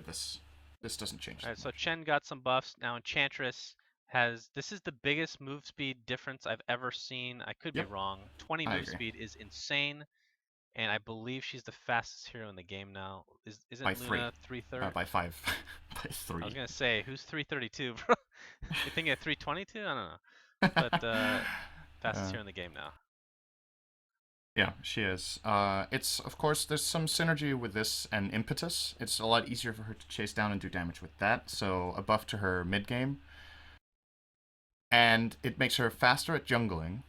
with this. This doesn't change All right, that so much. Chen got some buffs. Now Enchantress has this is the biggest move speed difference I've ever seen. I could be Yep, wrong. 20 I move agree. speed is insane, and I believe she's the fastest hero in the game now. By Isn't 3. Luna 330? By 5. By I was 3. gonna say who's 332, bro? You think at 322? I don't know, but fastest uh, hero in the game now. yeah, she is. It's, of course, there's some synergy with this and Impetus. It's a lot easier for her to chase down and do damage with that, so a buff to her mid game. And it makes her faster at jungling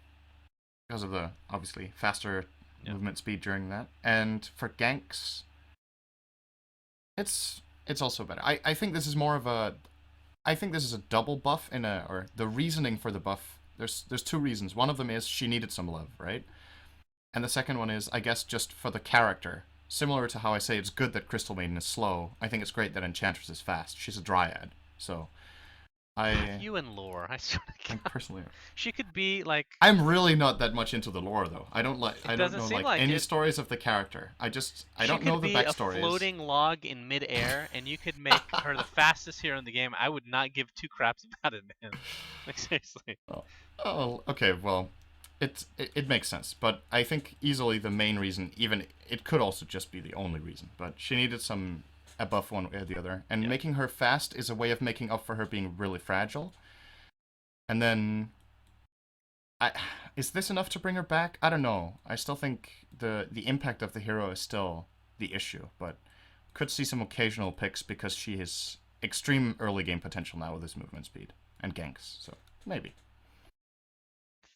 because of the, obviously, faster Yep. movement speed during that. And for ganks, it's also better. I think this is more of a I think this is a double buff in a or the reasoning for the buff. There's two reasons. One of them is she needed some love, right? And the second one is I guess just for the character. Similar to how I say it's good that Crystal Maiden is slow, I think it's great that Enchantress is fast. She's a dryad. So I You and lore, I swear to I'm God. personally She could be like. I'm really not that much into the lore though. It I don't doesn't know seem like like any it. stories of the character. I She don't know could the be a backstories. floating log in midair, and you could make her the fastest hero in the game. I would not give two craps about it, man. Like seriously. Oh, oh, okay. Well, it makes sense, but I think easily the main reason, even it could also just be the only reason. But she needed some a buff one way or the other, and Yep. making her fast is a way of making up for her being really fragile. And then, I is this enough to bring her back? I don't know. I still think the impact of the hero is still the issue, but could see some occasional picks because she has extreme early game potential now with his movement speed and ganks. So maybe.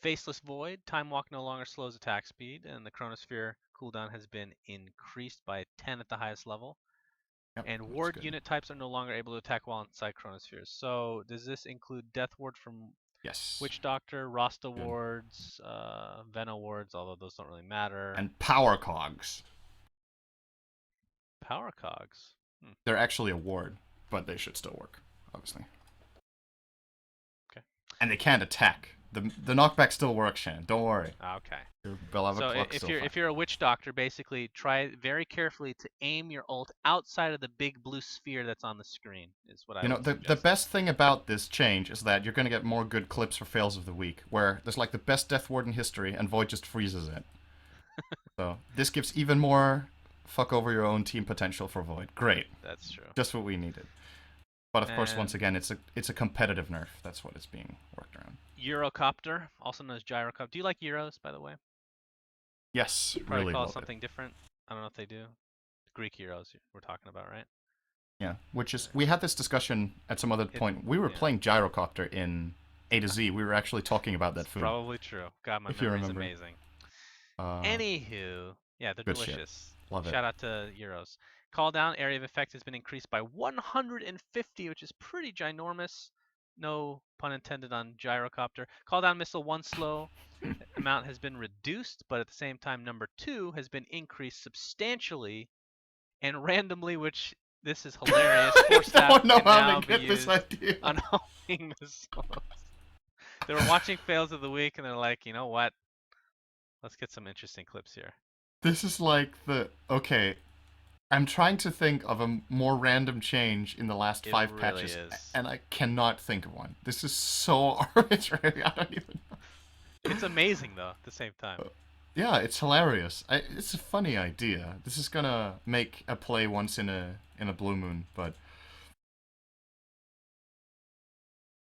Faceless Void. Time Walk no longer slows attack speed, and the Chronosphere cooldown has been increased by 10 at the highest level. Yep, And that's ward good. unit types are no longer able to attack while inside Chronospheres. So does this include Death Ward from Yes. Witch Doctor, Rasta Good. wards, Vena wards, although those don't really matter. And power cogs. Power cogs. Hmm. They're actually a ward, but they should still work, obviously. Okay. And they can't attack. The knockback still works, Shannon. Don't worry. Okay. Your beloved So clock's if still you're fine. if you're a witch doctor, basically try very carefully to aim your ult outside of the big blue sphere that's on the screen. Is what I You know, would the suggest. best thing about this change is that you're going to get more good clips for fails of the week, where there's like the best Death Ward in history, and Void just freezes it. So this gives even more fuck over your own team potential for Void. Great. That's true. Just what we needed. But of course, once And again, it's a competitive nerf. That's what is being worked around. Eurocopter, also known as gyrocopter. Do you like Euros, by the way? Yes, Probably really call it love it. something different. I don't know if they do. Greek Euros we're talking about, right? Yeah, which is we had this discussion at some other It, point. We were yeah. playing Gyrocopter in A to Z. We were actually talking about that It's food, probably true. God, my if you memory's remember. amazing. Uh, Anywho, yeah, they're Good shit. delicious. Love it. Shout out to Euros. Call down area of effect has been increased by 150, which is pretty ginormous. No pun intended on gyrocopter. Call down missile 1 slow amount has been reduced, but at the same time, number 2 has been increased substantially and randomly, which this is hilarious. I Force staff don't know can how they now be get this used idea. on homing missiles. They were watching fails of the week and they're like, you know what? Let's get some interesting clips here. This is like the okay. I'm trying to think of a more random change in the last It 5 really patches, is. and I cannot think of one. This is so arbitrary. I don't even know. It's amazing though at the same time. Yeah, it's hilarious. It's a funny idea. This is gonna make a play once in a blue moon, but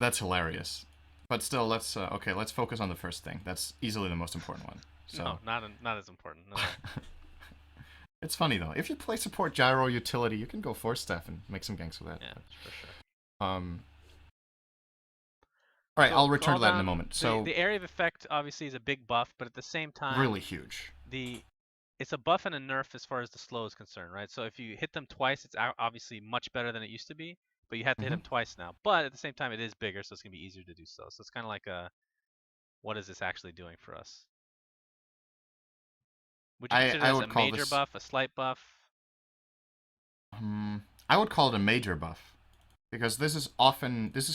that's hilarious. But still, let's okay. Let's focus on the first thing. That's easily the most important one. No, So not as important. No. it's funny though. If you play support gyro utility, you can go force staff and make some ganks with that. Yeah, for sure. Um. All right, So I'll return call to that in a down moment. the So area of effect obviously is a big buff, but at the same time, really huge. the it's a buff and a nerf as far as the slow is concerned, right? So if you hit them twice, it's obviously much better than it used to be, but you have to hit Hmm. them twice now. But at the same time, it is bigger, so it's gonna be easier to do so. So it's kind of like a, what is this actually doing for us? Would you consider I this a would call major this. buff, a slight buff? I would call it a major buff. Because this is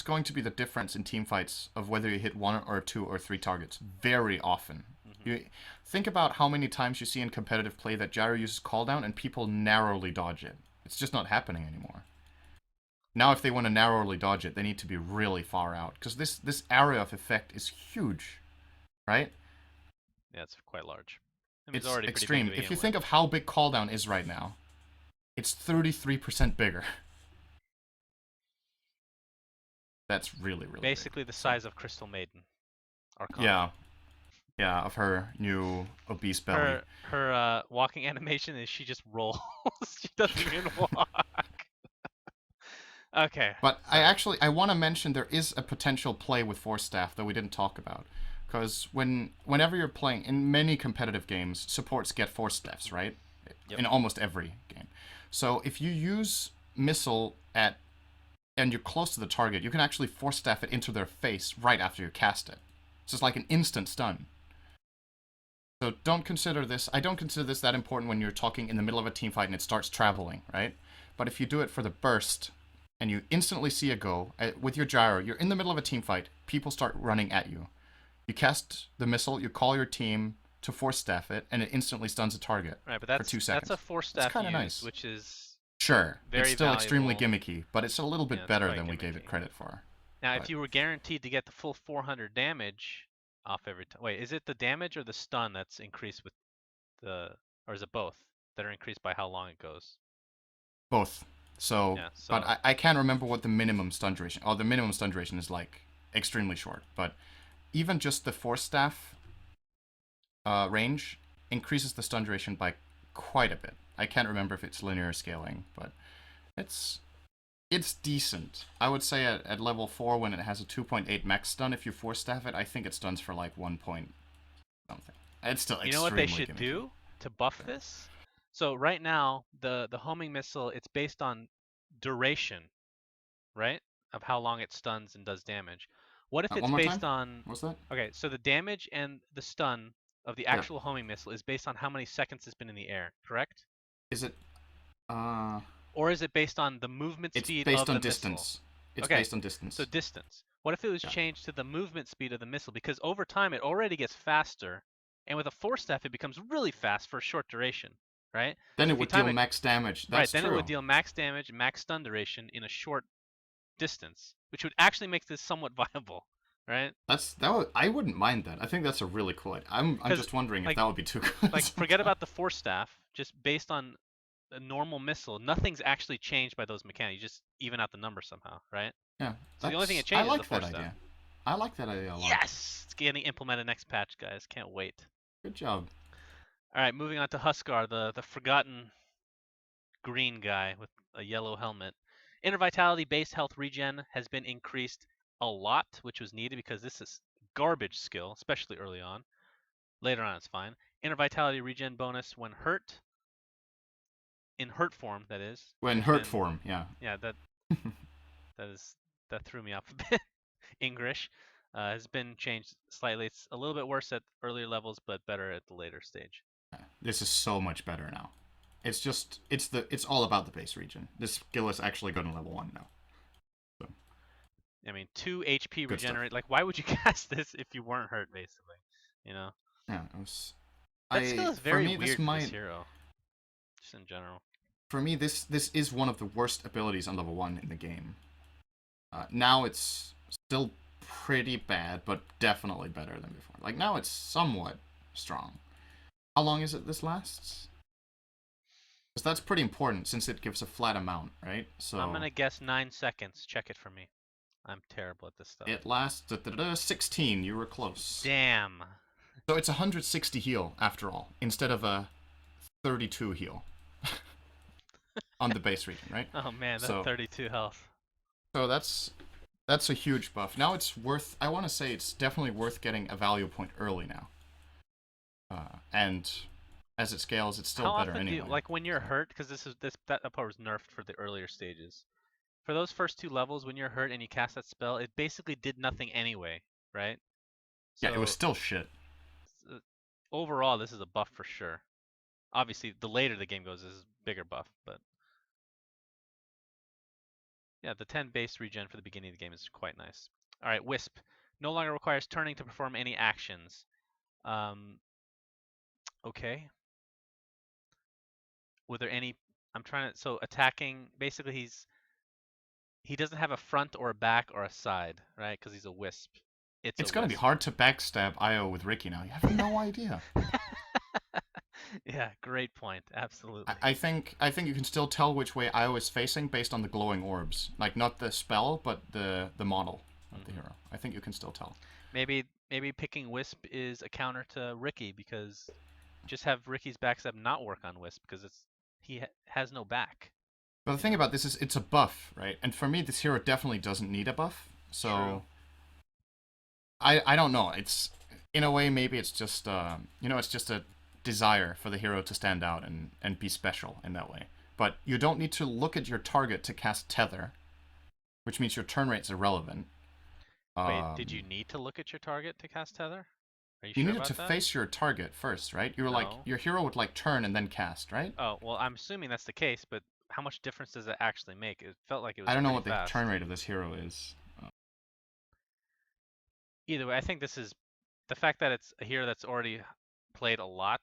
going to be the difference in team fights of whether you hit 1 or 2 or 3 targets very often. Hmm. You think about how many times you see in competitive play that gyro uses cooldown and people narrowly dodge it. It's just not happening anymore. Now, if they want to narrowly dodge it, they need to be really far out because this area of effect is huge, right? Yeah, it's quite large. I mean, it's It's already pretty big to extreme. If you begin with. think of how big cooldown is right now, it's 33% bigger. That's really, really big. Basically the So, size of Crystal Maiden, our common. yeah, yeah, of her new obese belly. Her walking animation is she just rolls. She doesn't even walk. Okay, But sorry. I want to mention there is a potential play with Force Staff that we didn't talk about. Because whenever you're playing in many competitive games, supports get Force Staffs, right? Yep. In almost every game. So if you use missile at and you're close to the target, you can actually Force Staff it into their face right after you cast it. So it's like an instant stun. So don't consider this. I don't consider this that important when you're talking in the middle of a team fight and it starts traveling, right? But if you do it for the burst and you instantly see a go with your gyro, you're in the middle of a team fight. People start running at you. You cast the missile. You call your team to force staff it, and it instantly stuns a target Right, but for two that's a seconds. force That's staff kind of use, nice. which is Sure, it's very still extremely valuable. gimmicky, but it's a little Yeah, bit it's better quite than we gave it gimmicky. credit for. Now, if But you were guaranteed to get the full 400 damage off every time, wait, is it the damage or the stun that's increased with the, or is it both that are increased by how long it goes? both. So, Yeah, but so I can't remember what the minimum stun duration. Oh, the minimum stun duration is like extremely short. But even just the force staff range increases the stun duration by quite a bit. I can't remember if it's linear scaling, but it's it's decent. I would say at level 4 when it has a 2.8 max stun, if you force staff it, I think it stuns for like 1 point something. It's still you know what they extremely should gimmicky. do to buff But, this? So right now, the homing missile, it's based on duration, right? Of how long it stuns and does damage. What if it's one more time? based on, What's that? okay, so the damage and the stun of the Yeah. actual homing missile is based on how many seconds it's been in the air, correct? Is it uh Or is it based on the movement it's speed based of on the missile? distance. It's Okay, based on so distance. distance. What if it was Yeah. changed to the movement speed of the missile? Because over time it already gets faster, and with a force staff it becomes really fast for a short duration, right? Then So it if you would time deal it max damage. right, That's then it would true. deal max damage, max stun duration in a short distance, which would actually make this somewhat viable, right? I wouldn't mind that. I think that's a really cool idea. I'm Because just wondering if like that would be too good forget sometimes. about the force staff, just based on a normal missile, nothing's actually changed by those mechanics. You just even out the number somehow, right? Yeah, So the only thing it I changes is the like that force staff. idea. I like that idea a lot. Yes! It's getting implemented next patch, guys. Can't wait. Good job. All right, moving on to Huskar, the forgotten green guy with a yellow helmet. Inner Vitality base health regen has been increased a lot, which was needed because this is garbage skill, especially early on. Later on, it's fine. Inner Vitality regen bonus when hurt, in hurt form, that is, When has hurt been, form, yeah. yeah, that is that threw me off a bit. English has been changed slightly. It's a little bit worse at earlier levels, but better at the later stage. This is so much better now. It's all about the base region. This skill is actually good in level 1 now. So, I mean, 2 HP good stuff. regenerate. Like, why would you cast this if you weren't hurt, basically? You know, Yeah, it was that skill I is for very me this weird for this might hero, just in general. for me this is one of the worst abilities on level 1 in the game. Now it's still pretty bad, but definitely better than before. Like now it's somewhat strong. How long is it this lasts? Because that's pretty important since it gives a flat amount, right? I'm So gonna guess 9 seconds. Check it for me. I'm terrible at this stuff. it lasts 16. You were close. Damn. So it's 160 heal after all, instead of a 32 heal on the base region, right? Oh man, that So 32 health. so that's a huge buff. Now it's worth. I want to say it's definitely worth getting a value point early now. And as it scales, it's still How better often do you anyway. like when you're So hurt? Because that part was nerfed for the earlier stages. For those first 2 levels, when you're hurt and you cast that spell, it basically did nothing anyway, right? yeah, it was So still shit. uh, overall, this is a buff for sure. Obviously, the later the game goes, this is a bigger buff, but yeah, the 10 base regen for the beginning of the game is quite nice. All right, Wisp no longer requires turning to perform any actions. Um, okay. Were there any? I'm trying to. So attacking. Basically, he's he doesn't have a front or a back or a side, right? Because he's a wisp. It's a It's gonna be wisp. hard to backstab Io with Ricky now. You have no idea. Yeah, great point. I, Absolutely. I think I think you can still tell which way Io is facing based on the glowing orbs. Like not the spell, but the model of the Hmm. hero. I think you can still tell. Maybe picking Wisp is a counter to Ricky because just have Ricky's backstab not work on Wisp because has no back. But the You thing know. about this is it's a buff, right? And for me, this hero definitely doesn't need a buff. True. So I don't know. It's in a way maybe it's just it's just a desire for the hero to stand out and be special in that way. But you don't need to look at your target to cast Tether, which means your turn rate's irrelevant. Wait, did you Um, need to look at your target to cast Tether? Are you you sure needed to about that? face your target first, right? You were like No. your hero would like turn and then cast, right? Oh, well, I'm assuming that's the case, but how much difference does it actually make? It felt like it I was don't know pretty what the turn fast. rate of this hero is. Either way, I think this is the fact that it's a hero that's already played a lot.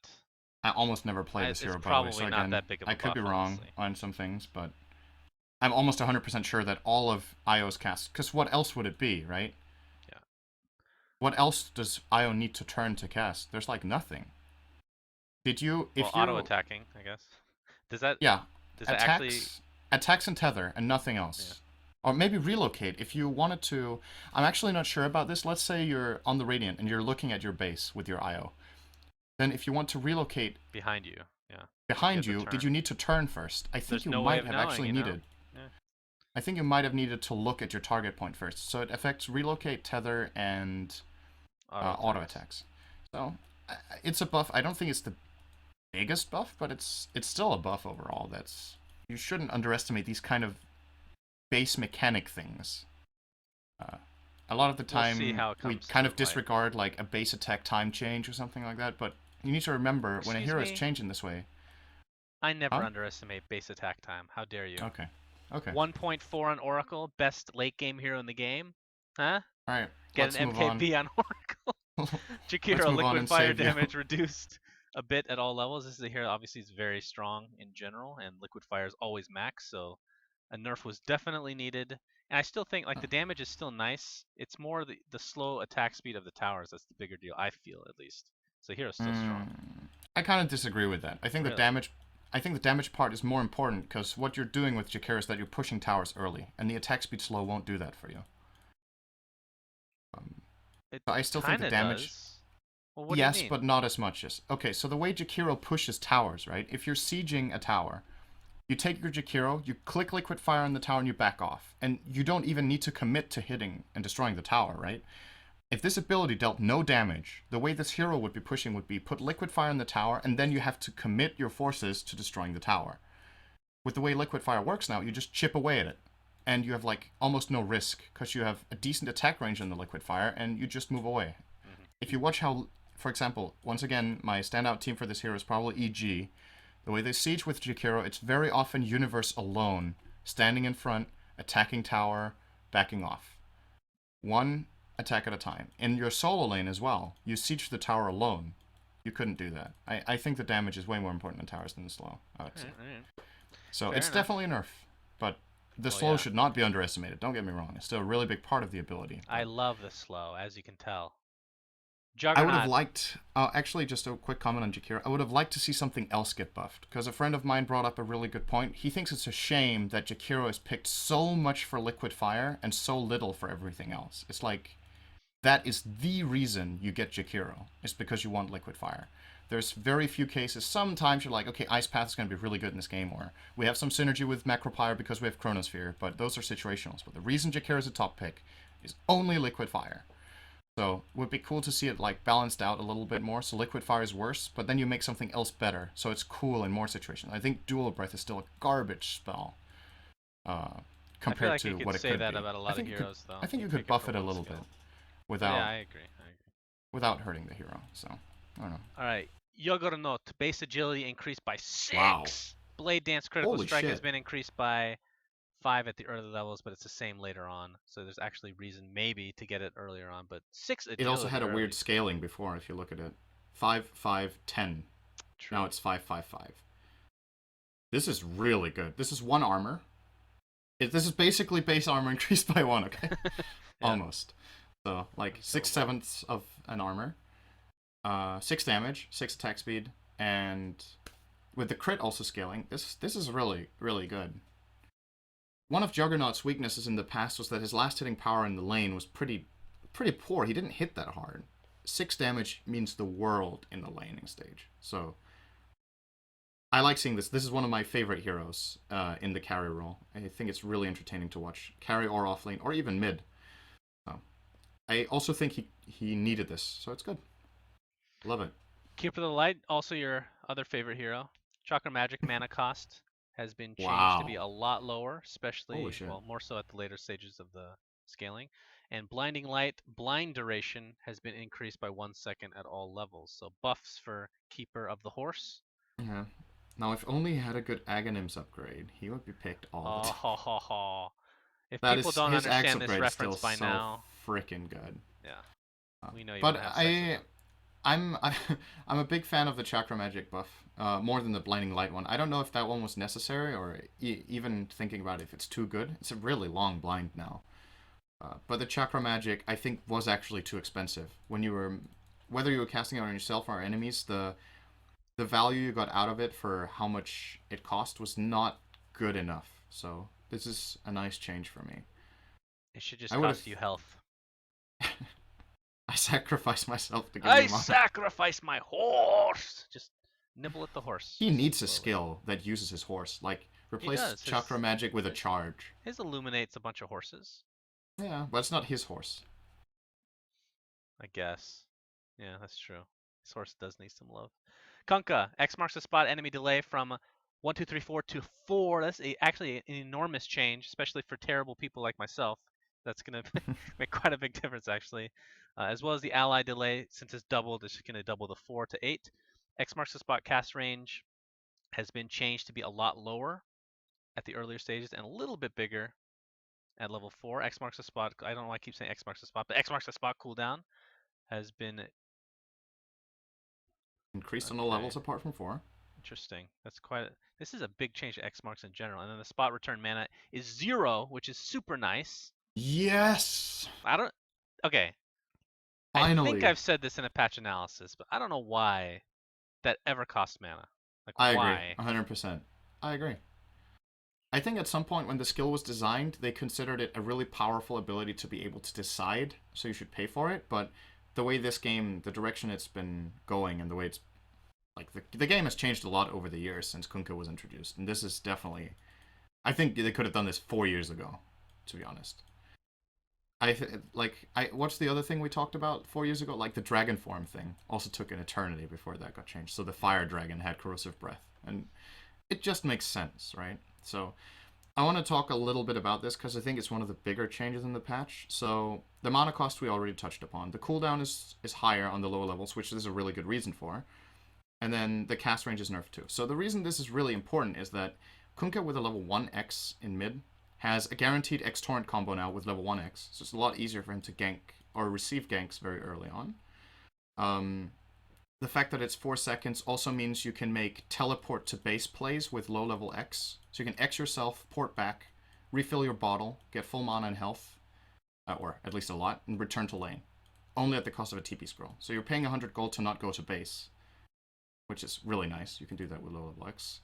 I almost never play this It's hero, by the way. probably So not again, that big of I a could be buff, wrong honestly. on some things, but I'm almost 100% sure that all of Io's casts. Because what else would it be, right? Yeah. What else does Io need to turn to cast? There's like nothing. Did you, Well, if auto you, attacking, I guess. Does that yeah, does that actually? attacks and tether and nothing Yeah. else. Or maybe relocate if you wanted to. I'm actually not sure about this. Let's say you're on the Radiant and you're looking at your base with your Io. Then if you want to relocate Behind you. Yeah. He behind has a you, did turn. you need to turn first? I think There's you no way might of have knowing, actually you know? needed. Yeah. I think you might have needed to look at your target point first. So it affects relocate, tether, and Auto auto attacks. attacks. So it's a buff. I don't think it's the biggest buff, but it's still a buff overall. That's you shouldn't underestimate these kind of base mechanic things. Uh, a lot of the We'll see time how it we comes kind to of light. disregard like a base attack time change or something like that, but you need to remember when a Excuse hero is me. changing this way. I never Huh? underestimate base attack time. How dare you? Okay. Okay. 1.4 on Oracle, best late game hero in the game. Huh? All right. Get an Let's move on. MKB on Oracle. Let's Jakiro, move on liquid and fire save you. damage reduced a bit at all levels. This is a hero obviously is very strong in general, and liquid fire is always max, so a nerf was definitely needed. And I still think like the damage is still nice. It's more the slow attack speed of the towers that's the bigger deal. I feel at least. So hero's still strong. I kind of disagree with that. Really? I think the damage part is more important because what you're doing with Jakira is that you're pushing towers early, and the attack speed slow won't do that for you. Um, It so I still think kind the of damage, does. Well, what do you yes, mean? but not as much as. Okay, so the way Jakiro pushes towers, right? If you're sieging a tower, you take your Jakiro, you click liquid fire on the tower, and you back off, and you don't even need to commit to hitting and destroying the tower, right? If this ability dealt no damage, the way this hero would be pushing would be put liquid fire in the tower, and then you have to commit your forces to destroying the tower. With the way liquid fire works now, you just chip away at it, and you have like almost no risk because you have a decent attack range on the liquid fire, and you just move away. Hmm. If you watch how, for example, once again, my standout team for this hero is probably EG. The way they siege with Jakiro, it's very often Universe alone, standing in front, attacking tower, backing off. One attack at a time. In your solo lane as well, you siege the tower alone. You couldn't do that. I think the damage is way more important in towers than the slow, I would say. All right. So Fair it's enough. definitely a nerf, but the Well, slow yeah. should not be underestimated. Don't get me wrong. It's still a really big part of the ability, I but love the slow, as you can tell. I would have Juggernaut. liked, actually, just a quick comment on Jakira. I would have liked to see something else get buffed, because a friend of mine brought up a really good point. He thinks it's a shame that Jakiro is picked so much for liquid fire and so little for everything else. It's like, that is the reason you get Jakiro. It's because you want liquid fire. There's very few cases. Sometimes you're like, okay, Ice Path is going to be really good in this game, or we have some synergy with Macropyre because we have Chronosphere, but those are situationals. But the reason Jakiro is a top pick is only liquid fire. So it would be cool to see it like balanced out a little bit more. So liquid fire is worse, but then you make something else better. So it's cool in more situations. I think dual breath is still a garbage spell uh, I feel compared like you to could what it say could that be. about a lot of heroes, though. I think You you could pick it buff for it a one little skill. bit Oh, yeah, without I agree. I agree. without hurting the hero. So I don't know. All right. Juggernaut. Base agility increased by Wow. 6. Blade Dance critical Holy strike has shit. been increased by 5 at the early levels, but it's the same later on. So there's actually reason maybe to get it earlier on. But 6 It also agility had a weird early. scaling before if you look at it. 5 5 10. Now True. it's 5 5 5. This is really good. This is 1 armor. This is basically base armor increased by 1, okay? Yeah, Almost. So, like, unkillable. 6/7 of an armor, 6 damage, 6 attack speed, and with the crit also scaling, this is really, really good. One of Juggernaut's weaknesses in the past was that his last hitting power in the lane was pretty poor. He didn't hit that hard. 6 damage means the world in the laning stage. So I like seeing this. This is one of my favorite heroes in the carry role. I think it's really entertaining to watch. Carry or off lane, or even mid. So I also think he needed this, so it's good. Love it. Keeper of the Light, also your other favorite hero. Chakra Magic mana cost has been changed to be Wow. a lot lower, Holy especially, shit. well, more so at the later stages of the scaling. And Blinding Light, blind duration has been increased by 1 second at all levels. So buffs for Keeper of the Horse. Yeah. Now, if only he had a good Aghanims upgrade, he would be picked all the Oh, time. ho, ho, ho. If That people is, don't his axe understand this upgrade is still reference by so now, freaking good. yeah, we know you But want to have sex with him. I'm I'm a big fan of the Chakra Magic buff, more than the Blinding Light one. I don't know if that one was necessary, or even thinking about if it's too good. It's a really long blind now. But the Chakra Magic, I think, was actually too expensive. When you were, whether you were casting it on yourself or enemies, the value you got out of it for how much it cost was not good enough. So this is a nice change for me. It should just I would have cost you health. I sacrificed myself to give I you mana. sacrifice my horse. Just nibble at the horse, He just needs a slowly. skill that uses his horse. Like, He replace does. Chakra Magic with a charge. His illuminates a bunch of horses, Yeah, but it's not his horse. I guess. Yeah, that's true. His horse does need some love. Kunkka, X marks the spot enemy delay from 1, 2, 3, 4 to 4. That's actually an enormous change, especially for terrible people like myself. That's going to make quite a big difference, actually. As well as the ally delay, since it's doubled, it's going to double the 4 to 8. X marks the spot cast range has been changed to be a lot lower at the earlier stages and a little bit bigger at level 4. X marks the spot. I don't know why I keep saying X marks the spot, but X marks the spot cooldown has been Increased on all okay. levels apart from 4. Interesting. That's quite. This is a big change to X marks in general. And then the spot return mana is 0, which is super nice. Yes! I don't. Okay. I think Finally! I've said this in a patch analysis, but I don't know why that ever costs mana. Like I agree. why? 100%. I agree. I think at some point when the skill was designed, they considered it a really powerful ability to be able to decide, so you should pay for it, but the way this game, the direction it's been going, and the way it's like the game has changed a lot over the years since Kunkka was introduced, and this is definitely. I think they could have done this 4 years ago, to be honest. I what's the other thing we talked about 4 years ago? Like the dragon form thing also took an eternity before that got changed. So the fire dragon had corrosive breath, and it just makes sense, right? So I want to talk a little bit about this because I think it's one of the bigger changes in the patch. So the mana cost we already touched upon. The cooldown is higher on the lower levels, which there's a really good reason for. And then the cast range is nerfed too. So the reason this is really important is that Kunkka with a level 1x in mid has a guaranteed X torrent combo now with level 1x. So it's a lot easier for him to gank or receive ganks very early on. The fact that it's 4 seconds also means you can make teleport to base plays with low level X. So you can X yourself, port back, refill your bottle, get full mana and health, or at least a lot, and return to lane. Only at the cost of a TP scroll. So you're paying 100 gold to not go to base, which is really nice. You can do that with low level X.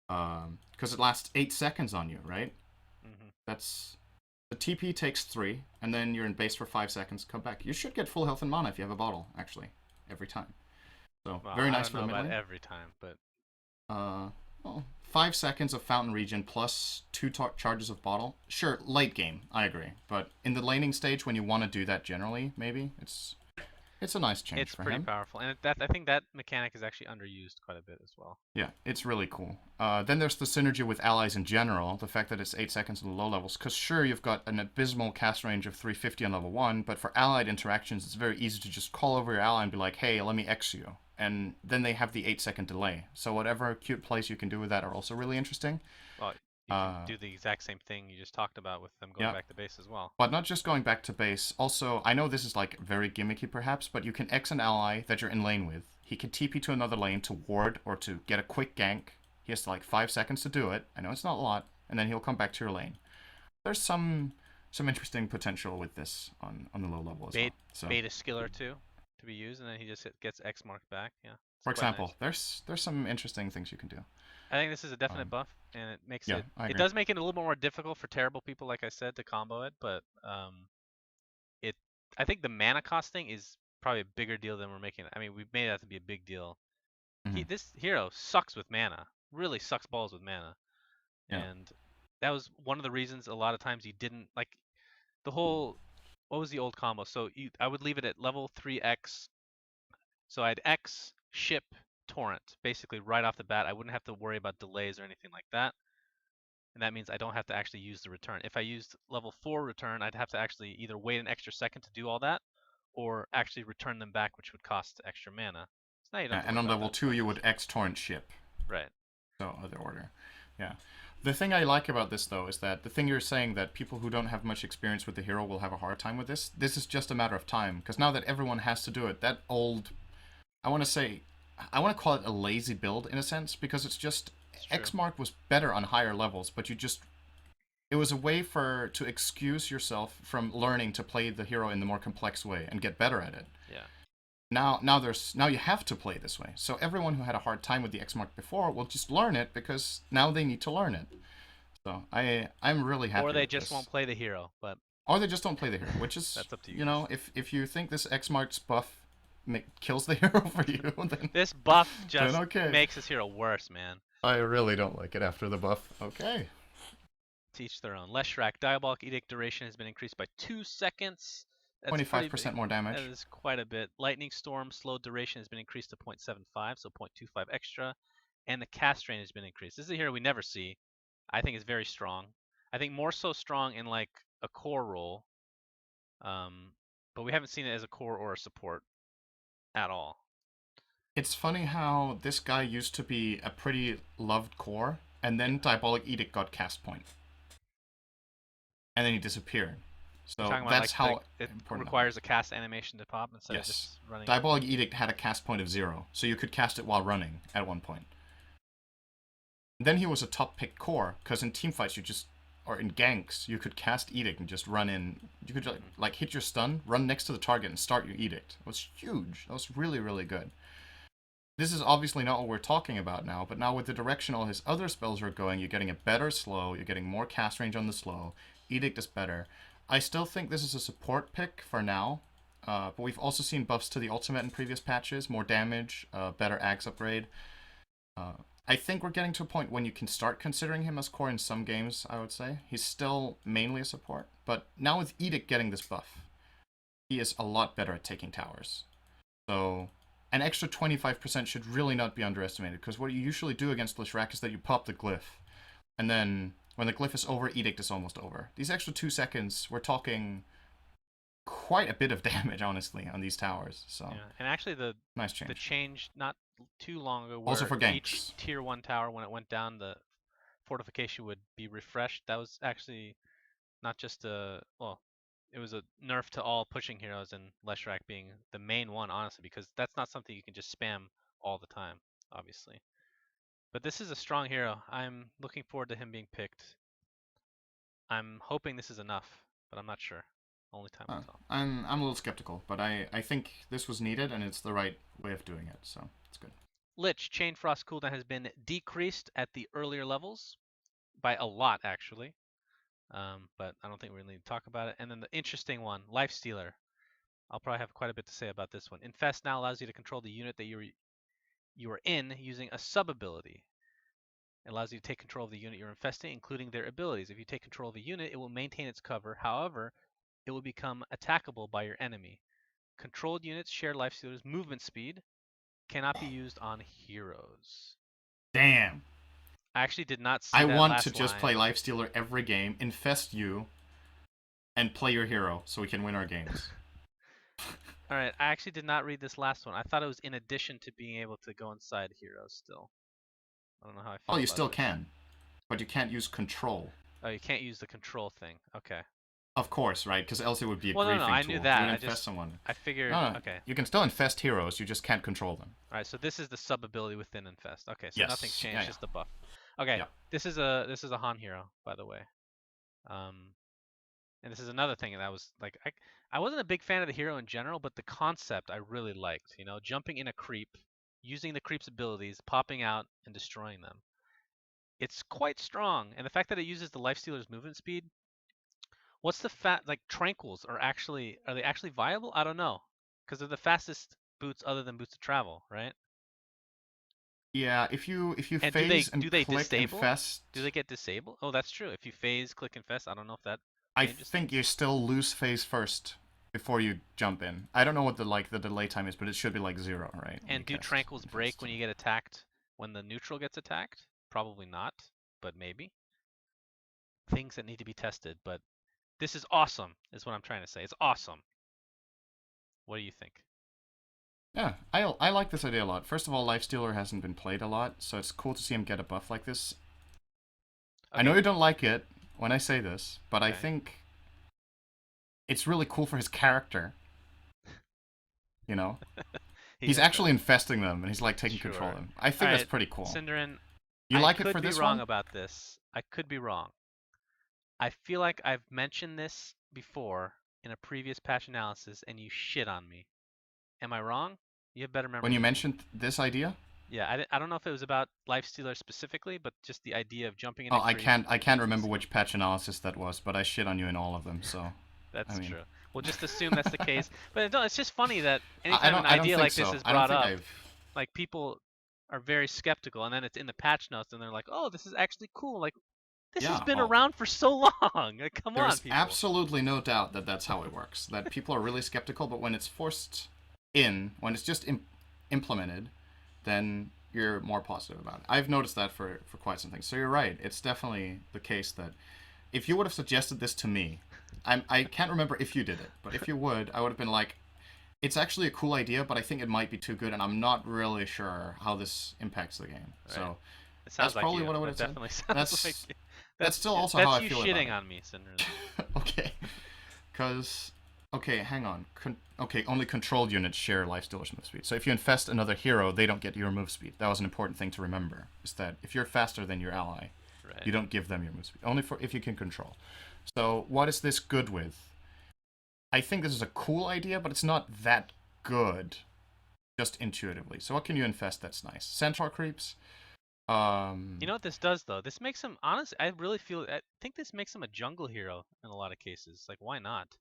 Because it lasts 8 seconds on you, right? Hmm. That's the TP takes 3, and then you're in base for 5 seconds. Come back. You should get full health and mana if you have a bottle, actually, every time. So Well, very I nice don't for know the mid about lane. every time, but Uh, well, 5 seconds of fountain regen plus 2 charges of bottle. Sure, late game, I agree, but in the laning stage when you want to do that generally, maybe it's a nice change it's for pretty him. powerful. And I think that mechanic is actually underused quite a bit as well. Yeah, it's really cool. Then there's the synergy with allies in general, the fact that it's 8 seconds in the low levels, because sure, you've got an abysmal cast range of 350 on level 1, but for allied interactions, it's very easy to just call over your ally and be like, hey, let me X you. And then they have the 8 second delay. So whatever cute plays you can do with that are also really interesting. Well, you can Uh, do the exact same thing you just talked about with them going yeah, back to base as well. but not just going back to base. Also, I know this is like very gimmicky perhaps, but you can X an ally that you're in lane with. He can TP to another lane to ward or to get a quick gank. He has like 5 seconds to do it. I know it's not a lot, and then he'll come back to your lane. there's some interesting potential with this on the low level as well. So, Beta skill or two to be used, and then he just gets X marked back. Yeah, it's for quite example, nice. there's some interesting things you can do. I think this is a definite Um, buff, and it makes yeah, it. I It agree. does make it a little bit more difficult for terrible people, like I said, to combo it. But it. I think the mana cost thing is probably a bigger deal than we're making it. I mean, we've made it out to be a big deal. Hmm. This hero sucks with mana. Really sucks balls with mana, Yeah. and that was one of the reasons a lot of times you didn't like the whole. What was the old combo? So I would leave it at level 3x. So I had X, ship, torrent, basically right off the bat. I wouldn't have to worry about delays or anything like that. And that means I don't have to actually use the return. If I used level 4 return, I'd have to actually either wait an extra second to do all that, or actually return them back, which would cost extra mana. So now you don't have to And worry on about level that. two, you would X torrent ship. Right. So other order. Yeah. The thing I like about this though is that the thing you're saying that people who don't have much experience with the hero will have a hard time with this. This is just a matter of time because now that everyone has to do it, that old I want to say I want to call it a lazy build in a sense because it's just It's true. X mark was better on higher levels, but you just it was a way for to excuse yourself from learning to play the hero in the more complex way and get better at it. Yeah. Now you have to play this way. So everyone who had a hard time with the X mark before will just learn it because now they need to learn it. So I'm really Or happy they with just this. won't play the hero, but Or they just don't play the hero, which is that's up to you you guys. know if you think this X marks buff kills the hero for you, This buff then just okay. makes this hero worse, man. I really don't like it after the buff. Okay. Teach their own. Leshrac, Diabolic Edict duration has been increased by 2 seconds. That's pretty big. 25% more That damage. is quite a bit. Lightning Storm slow duration has been increased to 0.75, so 0.25 extra. And the cast range has been increased. This is a hero we never see. I think it's very strong. I think more so strong in like a core role. Um, but we haven't seen it as a core or a support at all. It's funny how this guy used to be a pretty loved core, and Yeah. then Diabolic Edict got cast point, and then he disappeared. You're So talking about that's like the how it important that was. requires a cast animation to pop instead of Yes. just running it. Diabolic Edict had a cast point of 0, so you could cast it while running at one point. Then he was a top pick core, because in teamfights you just, or in ganks, you could cast Edict and just run in. You could Mm-hmm. like hit your stun, run next to the target, and start your Edict. It was huge. That was really, really good. This is obviously not what we're talking about now, but now with the direction all his other spells are going, you're getting a better slow, you're getting more cast range on the slow. Edict is better. I still think this is a support pick for now, but we've also seen buffs to the ultimate in previous patches, more damage, better axe upgrade. Uh, I think we're getting to a point when you can start considering him as core in some games, I would say. He's still mainly a support, but now with Edict getting this buff, he is a lot better at taking towers. So an extra 25% should really not be underestimated, because what you usually do against Leshrac is that you pop the glyph, and then when the glyph is over, Edict is almost over. These extra 2 seconds, we're talking quite a bit of damage, honestly, on these towers. So Yeah, and actually nice the change. change not too long ago Also where for each ganks. tier 1 tower when it went down the fortification would be refreshed. That was actually not just a well, it was a nerf to all pushing heroes and Leshrac being the main one honestly because that's not something you can just spam all the time, obviously. But this is a strong hero. I'm looking forward to him being picked. I'm hoping this is enough, but I'm not sure. Only time will tell. I'm a little skeptical, but I think this was needed and it's the right way of doing it, so it's good. Lich, Chain Frost cooldown has been decreased at the earlier levels by a lot, actually. But I don't think we really need to talk about it. And then the interesting one, Life Stealer. I'll probably have quite a bit to say about this one. Infest now allows you to control the unit that you are in using a sub ability. It allows you to take control of the unit you're infesting, including their abilities. If you take control of the unit, it will maintain its cover. However, it will become attackable by your enemy. Controlled units share Life Stealer's movement speed. Cannot be used on heroes. Damn. I actually did not see I that want to last just play line. Lifestealer every game, infest you, and play your hero so we can win our games. All right, I actually did not read this last one. I thought it was in addition to being able to go inside heroes still. I don't know how I Oh, feel you about still this. can, but you can't use control. Oh, you can't use the control thing. Okay. Of course, right? Because else it would be a Well, no, no, griefing I knew tool. You that. would I infest just, someone. I figured, No, no, okay. you can still infest heroes, you just can't control them. All right, so this is the sub ability within Infest. Okay, so nothing's Yes. changed, Yeah, yeah. just the buff. Okay, Yeah. this is a Han hero, by the way. Um, And this is another thing that was like I wasn't a big fan of the hero in general, but the concept I really liked. You know, jumping in a creep, using the creep's abilities, popping out and destroying them. It's quite strong, and the fact that it uses the lifestealer's movement speed. What's the like tranquils are they actually viable? I don't know, because they're the fastest boots other than boots of travel, right? Yeah, if you And phase do and they click and disable? Do they fest, get disabled? Oh, that's true. If you phase, click, and fest, I don't know if that I changes think things. you still lose phase first before you jump in. I don't know what the delay time is, but it should be like 0, right? When you And do cast tranquils break fest. when you get attacked when the neutral gets attacked? Probably not, but maybe. Things that need to be tested, but this is awesome, is what I'm trying to say. It's awesome. What do you think? Yeah, I like this idea a lot. First of all, Lifestealer hasn't been played a lot, so it's cool to see him get a buff like this. I know Okay, you don't like it when I say this, but I okay. think it's really cool for his character. You know, He's he's okay. actually infesting them, and he's like taking control of Sure. them. I All think that's right, pretty cool. syndereN, You I like it could for be this wrong one? about this. I could be wrong. I feel like I've mentioned this before in a previous patch analysis and you shit on me. Am I wrong? You have better When memory you than me. mentioned this idea, Yeah, I don't know if it was about Lifestealer specifically, but just the idea of jumping in oh, a I creep, can't I can't remember using which patch analysis that was, but I shit on you in all of them. So, I that's mean, true. We'll just assume that's the case. But no, it's just funny that I anytime an don't I don't idea think like this so. is I don't brought think up, I've. like people are very skeptical, and then it's in the patch notes, and they're like, "Oh, this is actually cool." Like this has Yeah. been Oh, around for so long. Like, come on, there's people. absolutely no doubt that that's how it works. That people are really skeptical, but when it's forced in, when it's just implemented, then you're more positive about it. I've noticed that for quite some things. So you're right. It's definitely the case that if you would have suggested this to me, I can't remember if you did it, but if you would, I would have been like, it's actually a cool idea, but I think it might be too good, and I'm not really sure how this impacts the game. Right. So It that's sounds like probably you. what I would That have said. definitely sounds like That's you. that's still also how That's I you feel about shitting it. on me, syndereN. Okay, because okay, hang on. Okay, only controlled units share Lifestealer's move speed. So if you infest another hero, they don't get your move speed. That was an important thing to remember. Is that if you're faster than your ally, Right. you don't give them your move speed. Only for if you can control. So what is this good with? I think this is a cool idea, but it's not that good just intuitively. So what can you infest that's nice? Centaur creeps. You know what this does though? This makes him honestly. I think this makes him a jungle hero in a lot of cases. Like, why not?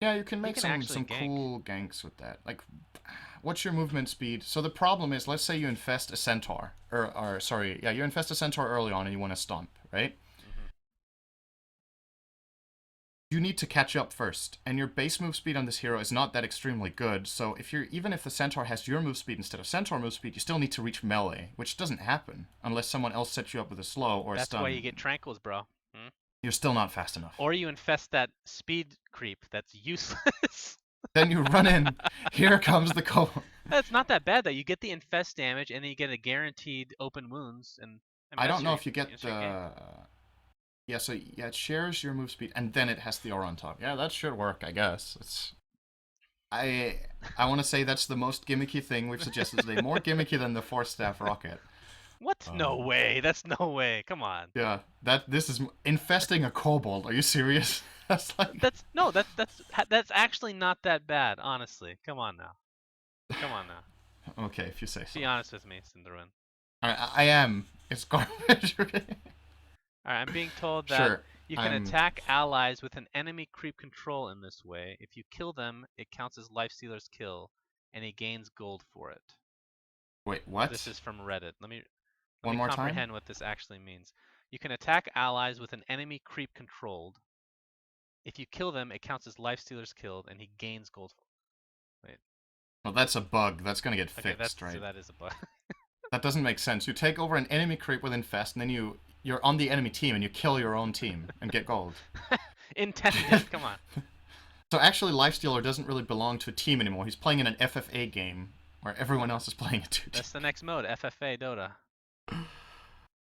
Yeah, you can He make can some actually some gank. cool ganks with that. Like, what's your movement speed? So the problem is, let's say you infest a centaur, or sorry, yeah, you infest a centaur early on and you want to stomp, right? Hmm. You need to catch up first, and your base move speed on this hero is not that extremely good. So if you're even if the centaur has your move speed instead of centaur move speed, you still need to reach melee, which doesn't happen unless someone else sets you up with a slow or a That's why you stun. get tranquils, bro. Hmm? You're still not fast enough. Or you infest that speed creep that's useless. Then you run in. Here comes the co. It's not that bad though. You get the infest damage, and then you get a guaranteed open wounds, and I mean I don't know if you get that's your gank. the. Yeah, so yeah, it shares your move speed, and then it has the aura on top. Yeah, that should work, I guess. It's I I want to say that's the most gimmicky thing we've suggested today. More gimmicky than the four staff rocket. What? No Um, way. That's no way. Come on. yeah, that this is infesting a kobold. Are you serious? That's like That's no. That's actually not that bad. Honestly. Come on now. Come on now. okay if you say so. Be honest with me, syndereN. I am. It's garbage. Okay. All right, I'm being told that Sure, you can I'm. attack allies with an enemy creep control in this way. If you kill them, it counts as Lifestealer's kill, and he gains gold for it. Wait, This what? is from Reddit. Let One me more time? comprehend what this actually means. You can attack allies with an enemy creep controlled. If you kill them, it counts as Lifestealer's killed, and he gains gold. Wait, Well, that's a bug. That's gonna get okay, fixed, right? that is a bug. That doesn't make sense. You take over an enemy creep with infest, and then you're on the enemy team and you kill your own team and get gold. Intended. Come on. So actually, Lifestealer doesn't really belong to a team anymore. He's playing in an FFA game where everyone else is playing a 2 team. That's the next mode, FFA Dota.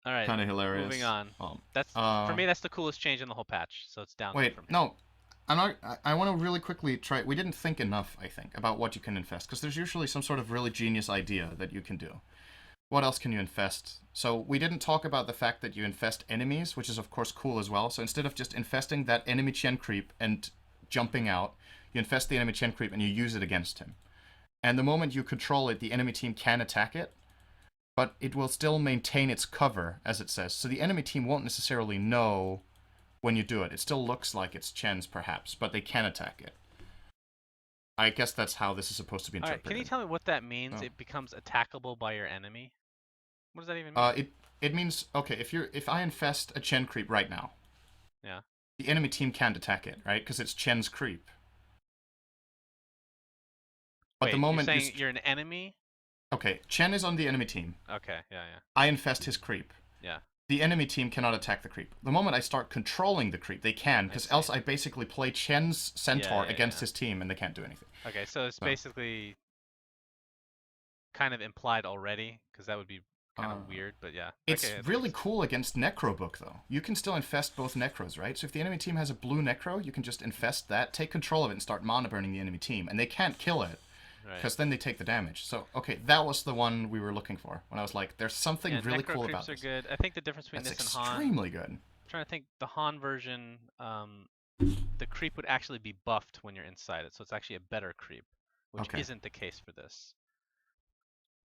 All right, Kind of moving hilarious. on. That's for Uh, me. That's the coolest change in the whole patch. So it's downhill wait, from here. no. I'm not, I want to really quickly try. We didn't think enough, I think, about what you can infest because there's usually some sort of really genius idea that you can do. what else can you infest? So we didn't talk about the fact that you infest enemies, which is of course cool as well. So instead of just infesting that enemy Chen creep and jumping out, you infest the enemy Chen creep and you use it against him. And the moment you control it, the enemy team can attack it, but it will still maintain its cover, as it says. So the enemy team won't necessarily know when you do it. It still looks like it's Chen's, perhaps, but they can attack it. I guess that's how this is supposed to be All right, interpreted. can you tell me what that means? Oh. It becomes attackable by your enemy. What does that even mean? It means, okay, if I infest a Chen creep right now, Yeah. the enemy team can't attack it, right? Because it's Chen's creep. But the Wait, moment you're saying you're an enemy? okay, Chen is on the enemy team. Okay, yeah, yeah. I infest his creep. Yeah. The enemy team cannot attack the creep. The moment I start controlling the creep, they can, because else I basically play Chen's centaur against his team, and they can't do anything. Okay, so it's basically kind of implied already, because that would be kind of weird, but yeah. It's okay, really cool against Necrobook, though. You can still infest both Necros, right? So if the enemy team has a blue Necro, you can just infest that, take control of it, and start mana burning the enemy team. And they can't kill it, because then they take the damage. So, okay, that was the one we were looking for. When I was like, there's something really Necro cool creeps about are this. good. I think the difference between That's this and Han... extremely good. I'm trying to think, the Han version, the creep would actually be buffed when you're inside it, so it's actually a better creep, which isn't the case for this.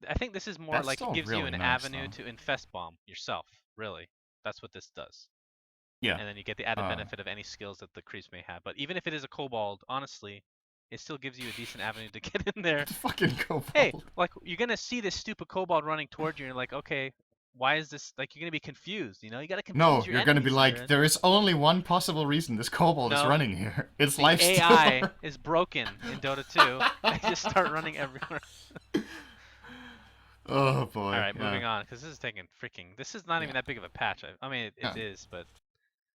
I think this is more That's like it still gives you really an nice, avenue though. to infest bomb yourself, really. That's what this does. Yeah. And then you get the added benefit of any skills that the creeps may have. But even if it is a kobold, honestly, it still gives you a decent avenue to get in there. Fucking kobold. Hey, like, you're going to see this stupid kobold running towards you, and you're like, okay, why is this? Like, you're going to be confused, you know? You got to confuse your you're going to be enemies like, here. there is only one possible reason this kobold is running here. It's the lifestealer. AI is broken in Dota 2. They just start running everywhere. Oh boy. All right, moving on, because this is taking freaking. This is not even that big of a patch. I mean, it is, but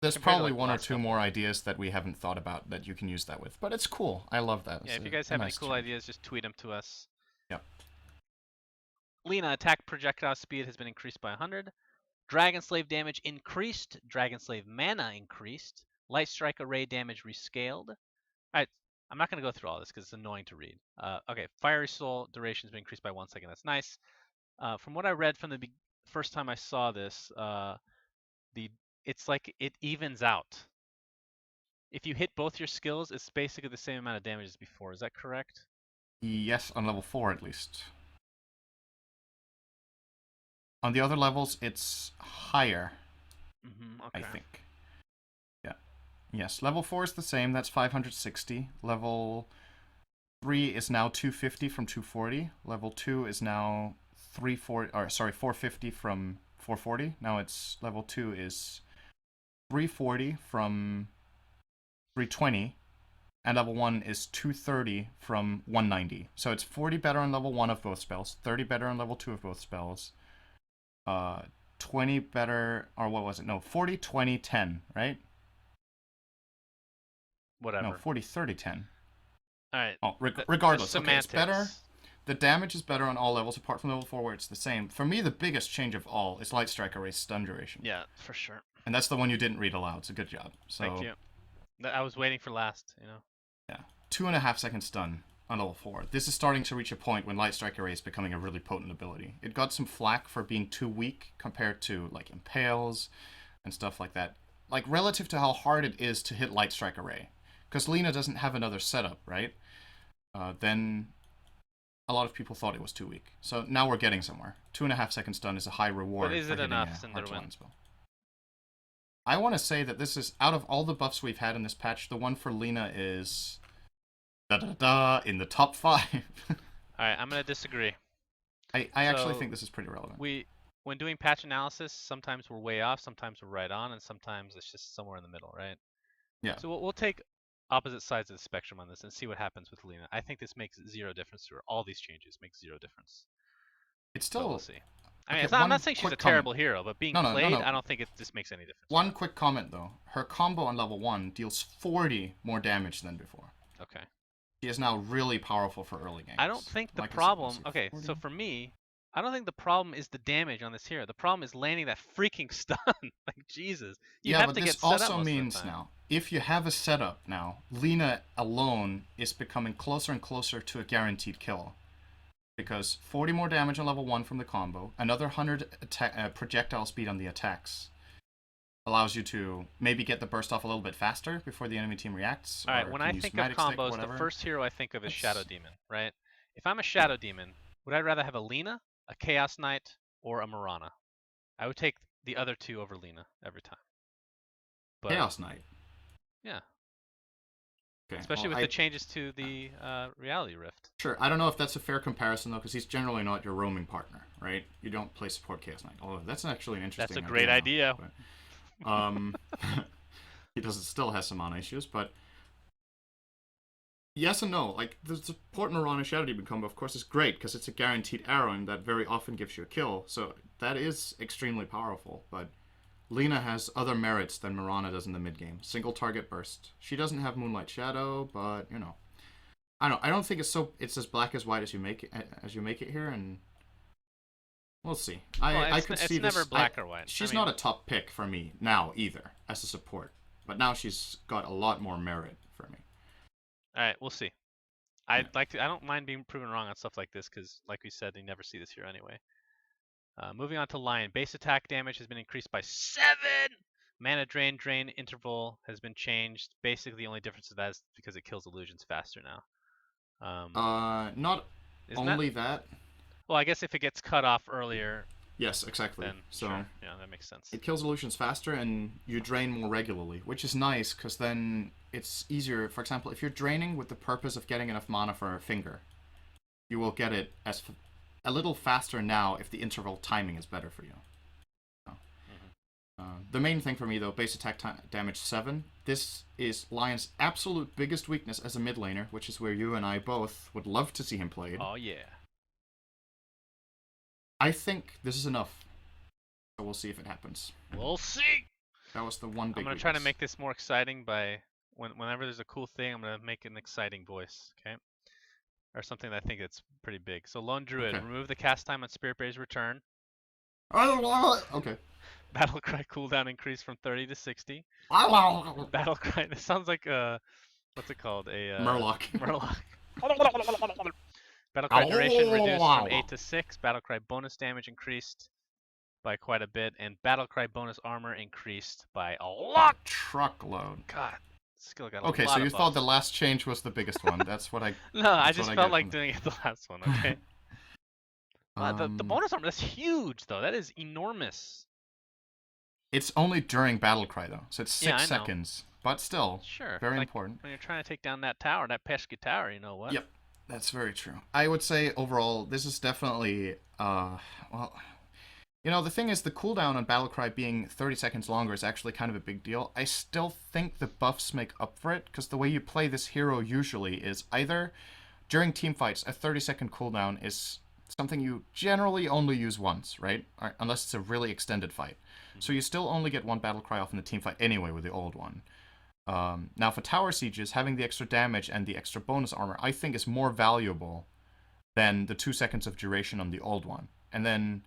there's compared to, probably like, one or two more ideas that we haven't thought about that you can use that with. But it's cool. I love that. Yeah, if you guys have any cool ideas, just tweet them to us. Yep. Lina, attack projectile speed has been increased by 100. Dragon Slave damage increased. Dragon Slave mana increased. Light Strike array damage rescaled. Alright, I'm not going to go through all this because it's annoying to read. Okay, Fiery Soul duration has been increased by 1 second. That's nice. From what I read from the first time I saw this, it's like it evens out. If you hit both your skills, it's basically the same amount of damage as before. Is that correct? Yes, on level 4 at least. On the other levels, it's higher. Okay. I think. Yeah. Yes, level 4 is the same. That's 560. Level 3 is now 250 from 240. Level 2 is now 450 from 440. Now it's level 2 is 340 from 320. And level 1 is 230 from 190. So it's 40 better on level 1 of both spells, 30 better on level 2 of both spells. 20 better, or what was it? No, 40, 20, 10, right? Whatever. No, 40, 30, 10. Alright. Oh, regardless, okay, it's better. The damage is better on all levels apart from level 4 where it's the same. For me, the biggest change of all is Light Strike Array's stun duration. Yeah, for sure. And that's the one you didn't read aloud, so good job. So, thank you. I was waiting for last, you know. Yeah. 2.5 second stun on level 4. This is starting to reach a point when Light Strike Array is becoming a really potent ability. It got some flack for being too weak compared to, like, Impales and stuff like that. Like, relative to how hard it is to hit Light Strike Array. Because Lina doesn't have another setup, right? Then a lot of people thought it was too weak. So now we're getting somewhere. 2.5 second stun is a high reward. But is it enough, syndereN? I want to say that this is, out of all the buffs we've had in this patch, the one for Lina is in the top 5. Alright, I'm going to disagree. I actually think this is pretty relevant. When doing patch analysis, sometimes we're way off, sometimes we're right on, and sometimes it's just somewhere in the middle, right? Yeah. So we'll take opposite sides of the spectrum on this and see what happens with Lina. I think this makes zero difference to her. All these changes make zero difference. It's still... But we'll see. I mean, I'm not saying she's a terrible hero, but being played, I don't think this makes any difference. One quick comment, though. Her combo on level 1 deals 40 more damage than before. Okay. She is now really powerful for early games. I don't think the problem... Okay, so for me, I don't think the problem is the damage on this hero. The problem is landing that freaking stun. Like, Jesus. You have to get set up most of the time. But this also means now, if you have a setup now, Lina alone is becoming closer and closer to a guaranteed kill. because 40 more damage on level 1 from the combo, another 100 projectile speed on the attacks allows you to maybe get the burst off a little bit faster before the enemy team reacts, All right, or when I can use think of magic stick, combos, the whatever. first hero I think of is Shadow It's Demon, right? If I'm a yeah. Shadow Demon, would I rather have a Lina, a Chaos Knight, or a Mirana? I would take the other two over Lina every time. But Chaos Knight. yeah, Okay, especially well, with the changes to the Reality Rift. sure. I don't know if that's a fair comparison though, because he's generally not your roaming partner, right? You don't play support Chaos Knight. Although that's actually an That's a interesting great idea now. idea. But he does still has some mana issues, but yes and no. Like the support Mirana Shadow Demon combo, of course, is great because it's a guaranteed arrow and that very often gives you a kill. So that is extremely powerful. But Lina has other merits than Mirana does in the mid game. Single target burst. She doesn't have Moonlight Shadow, but you know, I don't think it's as black as white as you make it here, and we'll see. Well, I could see it's never this. black or white. She's not a top pick for me now either as a support, but now she's got a lot more merit for me. All right, we'll see. Yeah. I don't mind being proven wrong on stuff like this because, like we said, you never see this here anyway. Moving on to Lion. Base attack damage has been increased by 7! Mana drain interval has been changed. Basically, the only difference of that is because it kills illusions faster now. Not Isn't that? only that. Well, I guess if it gets cut off earlier, Yes, exactly. then So sure. Yeah, that makes sense. it kills illusions faster, and you drain more regularly, which is nice because then it's easier. For example, if you're draining with the purpose of getting enough mana for a finger, you will get it a little faster now if the interval timing is better for you. The main thing for me, though, base attack damage 7. This is Lion's absolute biggest weakness as a mid laner, which is where you and I both would love to see him played. Oh, yeah. I think this is enough. So we'll see if it happens. We'll see! That was the one big I'm going to try to make this more exciting by, whenever there's a cool thing, I'm going to make an exciting voice, okay? Or something that I think that's pretty big. So Lone Druid, Okay. remove the cast time on Spirit Bear's return. Okay. Battlecry cooldown increase from 30 to 60. Battlecry, this sounds like what's it called? A Murloc. Murloc. Battlecry duration reduced from 8 to 6. Battlecry bonus damage increased by quite a bit, and Battlecry bonus armor increased by a lot. Truckload. God, skill got a lot Okay, so you of thought buffs. the last change was the biggest one. That's what I. No, I that's just what felt get like from doing it the last one. Okay. The bonus armor, that's huge though. That is enormous. It's only during Battlecry though, so it's 6 Yeah, I know. seconds. But still, Sure. very like important. when you're trying to take down that tower, that pesky tower, you know what? Yep, that's very true. I would say overall, this is definitely well, you know, the thing is, the cooldown on Battlecry being 30 seconds longer is actually kind of a big deal. I still think the buffs make up for it, because the way you play this hero usually is either during teamfights, a 30-second cooldown is something you generally only use once, right? Unless it's a really extended fight. So you still only get one Battlecry off in the teamfight anyway with the old one. Now for tower sieges, having the extra damage and the extra bonus armor, I think is more valuable than the 2 seconds of duration on the old one. And then,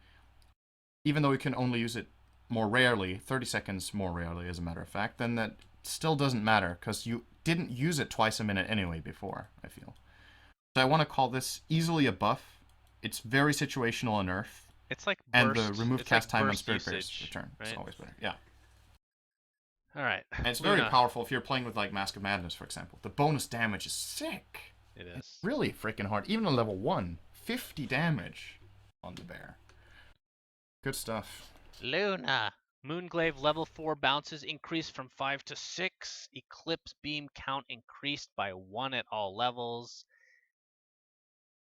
even though you can only use it more rarely, 30 seconds more rarely as a matter of fact, then that still doesn't matter, because you didn't use it twice a minute anyway before, I feel. So I want to call this easily a buff. It's very situational on Earth. It's like and burst, the remove it's cast like time on burst Spirit Bear's usage, return. right? It's always better. Yeah. All right. And it's very powerful if you're playing with like Mask of Madness, for example. The bonus damage is sick. It is. It's really freaking hard. Even on level 1, 50 damage on the bear. Good stuff. Luna. Moonglaive level 4 bounces increased from 5 to 6. Eclipse beam count increased by 1 at all levels.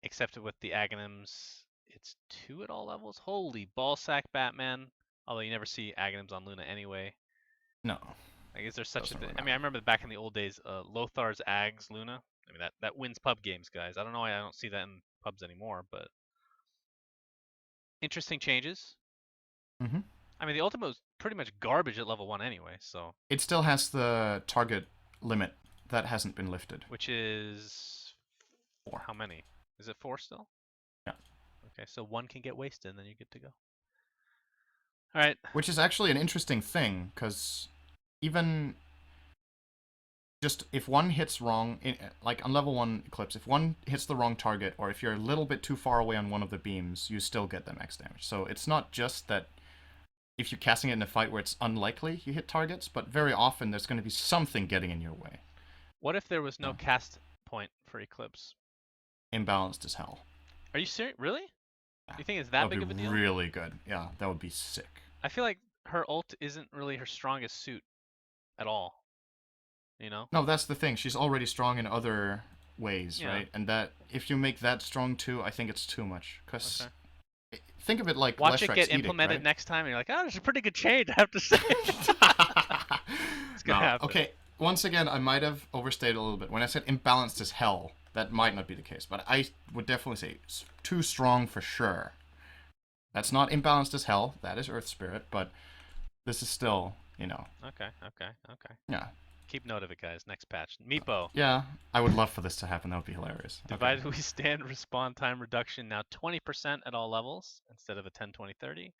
Except with the Aghanims, it's 2 at all levels. Holy ballsack, Batman. Although you never see Aghanims on Luna anyway. No. Like, is there such a Doesn't thing? really I mean, I remember back in the old days, Lothar's Ags Luna. I mean, that wins pub games, guys. I don't know why I don't see that in pubs anymore, but interesting changes. Mm-hmm. I mean, the ultimate was pretty much garbage at level 1 anyway, so. It still has the target limit that hasn't been lifted. Which is 4. How many? Is it 4 still? Yeah. Okay, so 1 can get wasted, and then you're good to go. All right. Which is actually an interesting thing, because even just if one hits wrong, like on level 1 Eclipse, if one hits the wrong target, or if you're a little bit too far away on one of the beams, you still get the max damage. So it's not just that if you're casting it in a fight where it's unlikely you hit targets, but very often there's going to be something getting in your way. What if there was no So, cast point for Eclipse? imbalanced as hell. Are you serious? Really? Yeah, You think it's that that would big be of a deal? really good. Yeah, that would be sick. I feel like her ult isn't really her strongest suit at all. You know? No, that's the thing. She's already strong in other ways, Yeah. right? And that if you make that strong too, I think it's too much. Because Okay. think of it like Watch it Leshrek's get Edict, implemented right? next time, and you're like, oh, there's a pretty good change, I have to say. It's gonna No, happen. okay. Once again, I might have overstated a little bit. When I said imbalanced as hell, that might not be the case. But I would definitely say it's too strong for sure. That's not imbalanced as hell. That is Earth Spirit. But this is still, Okay. yeah. Keep note of it, guys. Next patch. Meepo. Yeah, I would love for this to happen. That would be hilarious. Okay. Divided we stand respawn time reduction now 20% at all levels instead of a 10, 20, 30.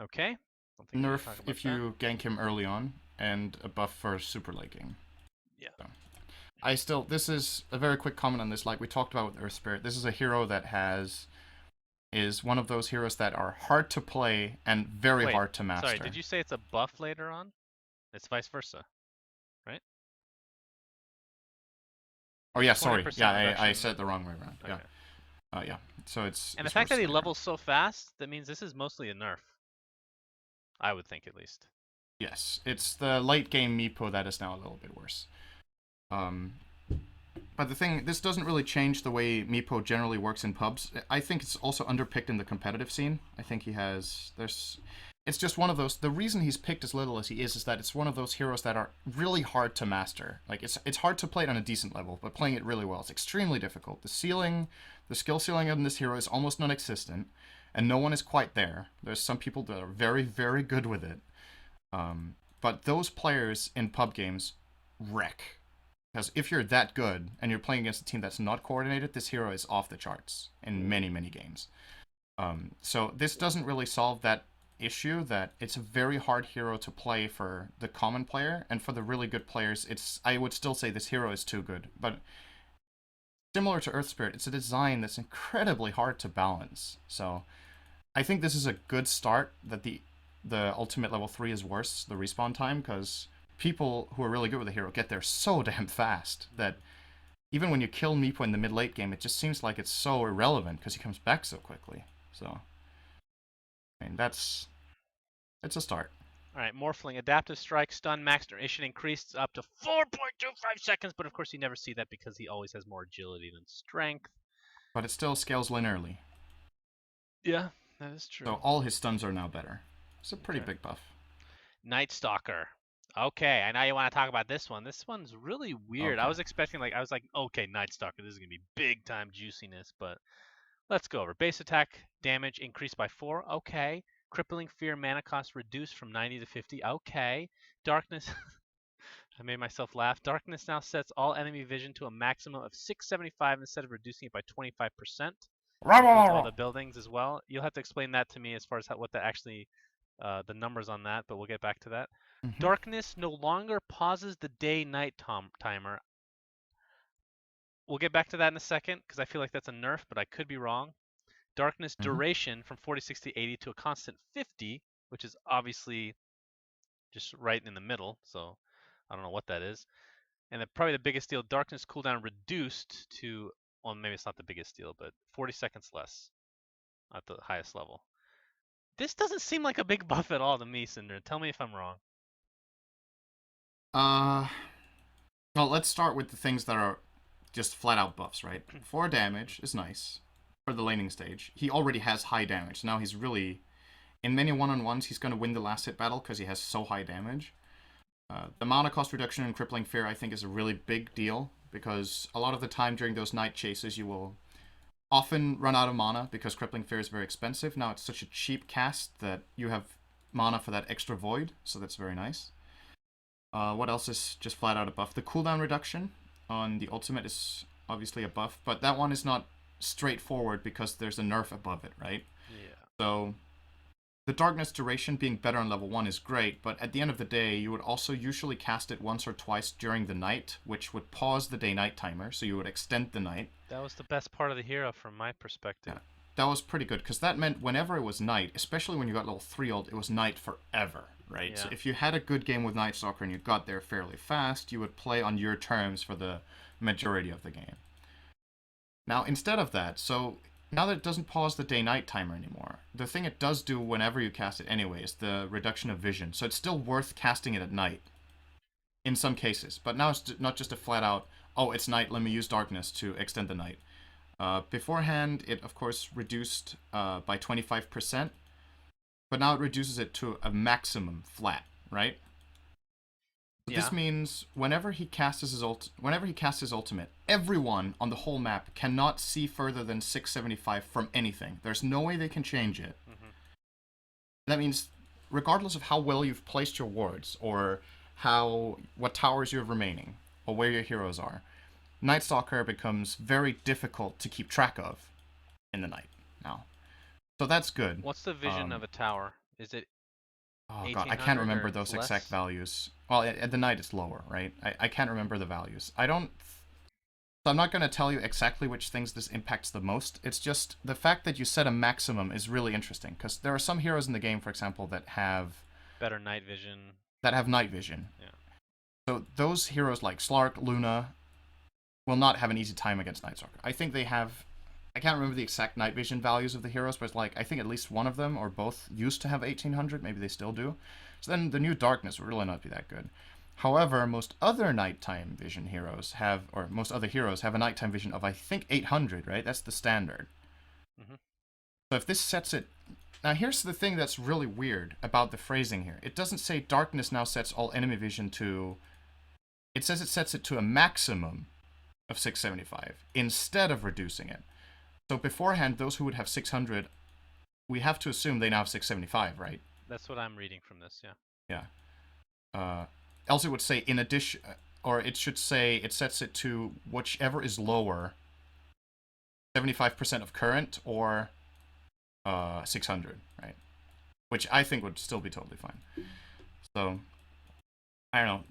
Okay. Don't think we need to Nerf talk about if that. you gank him early on, and a buff for super late game. Yeah. So, this is a very quick comment on this. Like we talked about with Earth Spirit, this is a hero that is one of those heroes that are hard to play and very Wait. hard to master. Sorry, did you say it's a buff later on? It's vice versa, right? Oh yeah, sorry. 20% Yeah, I reduction. said it the wrong way around. Yeah. Okay. Yeah. So it's And the it's fact worse that he later. levels so fast, that means this is mostly a nerf. I would think at least. Yes, it's the late game Meepo that is now a little bit worse. Um, but the thing, this doesn't really change the way Meepo generally works in pubs. I think it's also underpicked in the competitive scene. I think it's just one of those. The reason he's picked as little as he is that it's one of those heroes that are really hard to master. Like it's hard to play it on a decent level, but playing it really well, it's extremely difficult. The skill ceiling on this hero is almost non-existent, and no one is quite there. There's some people that are very, very good with it. But those players in pub games wreck. Because if you're that good and you're playing against a team that's not coordinated, this hero is off the charts in many, many games. So this doesn't really solve that issue that it's a very hard hero to play for the common player, and for the really good players, I would still say this hero is too good. But similar to Earth Spirit, it's a design that's incredibly hard to balance. So I think this is a good start that the ultimate level 3 is worse, the respawn time, because people who are really good with the hero get there so damn fast that even when you kill Meepo in the mid-late game, it just seems like it's so irrelevant because he comes back so quickly. So, I mean, it's a start. All right, Morphling, Adaptive Strike, Stun, Max Duration increased up to 4.25 seconds, but of course you never see that because he always has more agility than strength. But it still scales linearly. Yeah, that is true. So all his stuns are now better. It's a pretty Okay. big buff. Night Stalker. Okay, I know you want to talk about this one. This one's really weird. I Okay. was expecting I was like, okay, Night Stalker, this is gonna be big time juiciness, but let's go over. Base attack damage increased by 4. Okay. Crippling Fear mana cost reduced from 90 to 50. Okay. Darkness. I made myself laugh. Darkness now sets all enemy vision to a maximum of 675 instead of reducing it by 25%. Includes all the buildings as well. You'll have to explain that to me as far as what that actually, the numbers on that, but we'll get back to that. Mm-hmm. Darkness no longer pauses the day-night timer. We'll get back to that in a second because I feel like that's a nerf, but I could be wrong. Darkness Mm-hmm. duration from 46 to 80 to a constant 50, which is obviously just right in the middle, so I don't know what that is. And probably the biggest deal, darkness cooldown reduced to, well, maybe it's not the biggest deal, but 40 seconds less at the highest level. This doesn't seem like a big buff at all to me, Cinder. Tell me if I'm wrong. Uh, well, let's start with the things that are just flat out buffs, right? 4 damage is nice for the laning stage. He already has high damage. Now he's really, in many one-on-ones, he's going to win the last hit battle because he has so high damage. The mana cost reduction in Crippling Fear, I think, is a really big deal because a lot of the time during those night chases, you will often run out of mana because Crippling Fear is very expensive. Now it's such a cheap cast that you have mana for that extra void, so that's very nice. What else is just flat out a buff? The cooldown reduction on the ultimate is obviously a buff, but that one is not straightforward because there's a nerf above it, right? Yeah. So The darkness duration being better on level 1 is great, but at the end of the day, you would also usually cast it once or twice during the night, which would pause the day-night timer, so you would extend the night. That was the best part of the hero from my Yeah, perspective. that was pretty good, because that meant whenever it was night, especially when you got level 3 ult, it was night forever, right? So Yeah. if you had a good game with Night Stalker and you got there fairly fast, you would play on your terms for the majority of the game. Now, instead of that, so now that it doesn't pause the day-night timer anymore, the thing it does do whenever you cast it anyway is the reduction of vision. So it's still worth casting it at night in some cases, but now it's not just a flat-out, oh, it's night, let me use darkness to extend the night. Beforehand, it of course reduced by 25%, but now it reduces it to a maximum flat, right? So Yeah. this means whenever he casts his ultimate, everyone on the whole map cannot see further than 675 from anything. There's no way they can change it. Hmm. That means regardless of how well you've placed your wards or what towers you have remaining or where your heroes are, Night Stalker becomes very difficult to keep track of in the night now. So that's good. What's the vision of Um, a tower? Is it oh god, I can't 1800 remember or those exact less? values. Well, at the night it's lower, right? I can't remember the values. I don't. So I'm not going to tell you exactly which things this impacts the most. It's just the fact that you set a maximum is really interesting because there are some heroes in the game, for example, Better night vision. that have night vision. Yeah. So those heroes like Slark, Luna, will not have an easy time against Night Stalker. I think they have. I can't remember the exact night vision values of the heroes, but like I think at least one of them or both used to have 1800. Maybe they still do. So then the new darkness would really not be that good. However, most other nighttime vision heroes have, or most other heroes have a nighttime vision of I think 800. Right? That's the standard. Hmm. So if this sets it. Now here's the thing that's really weird about the phrasing here. It doesn't say darkness now sets all enemy vision to. It says it sets it to a maximum of 675 instead of reducing it. So beforehand, those who would have 600, we have to assume they now have 675, right? That's what I'm reading from this. Yeah. Yeah. Uh, else it would say in addition, or it should say it sets it to whichever is lower, 75% of current or 600, right? Which I think would still be totally fine. So I don't know.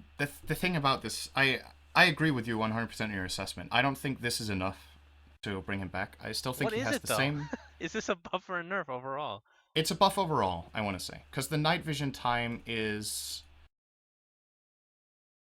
The thing about this, I agree with you 100% in your assessment. I don't think this is enough to bring him back. I still think What he is has it the though? same. Is this a buff or a nerf overall? It's a buff overall, I want to say, because the night vision time is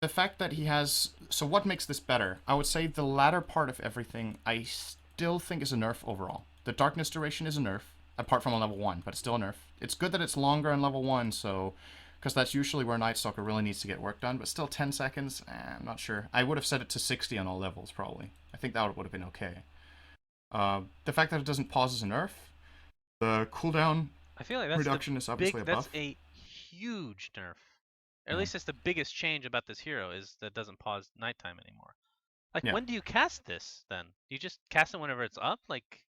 the fact that he has. So what makes this better? I would say the latter part of everything. I still think is a nerf overall. The darkness duration is a nerf, apart from on level 1, but it's still a nerf. It's good that it's longer on level 1, so because that's usually where Night Stalker really needs to get work done. But still, 10 seconds. I'm not sure. I would have set it to 60 on all levels probably. I think that would have been okay. The fact that it doesn't pause is a nerf. The cooldown I feel like that's the reduction is obviously a that's buff. a huge nerf. Or at Yeah. least that's the biggest change about this hero is that it doesn't pause nighttime anymore. Like Yeah. when do you cast this then? Do you just cast it whenever it's up? Like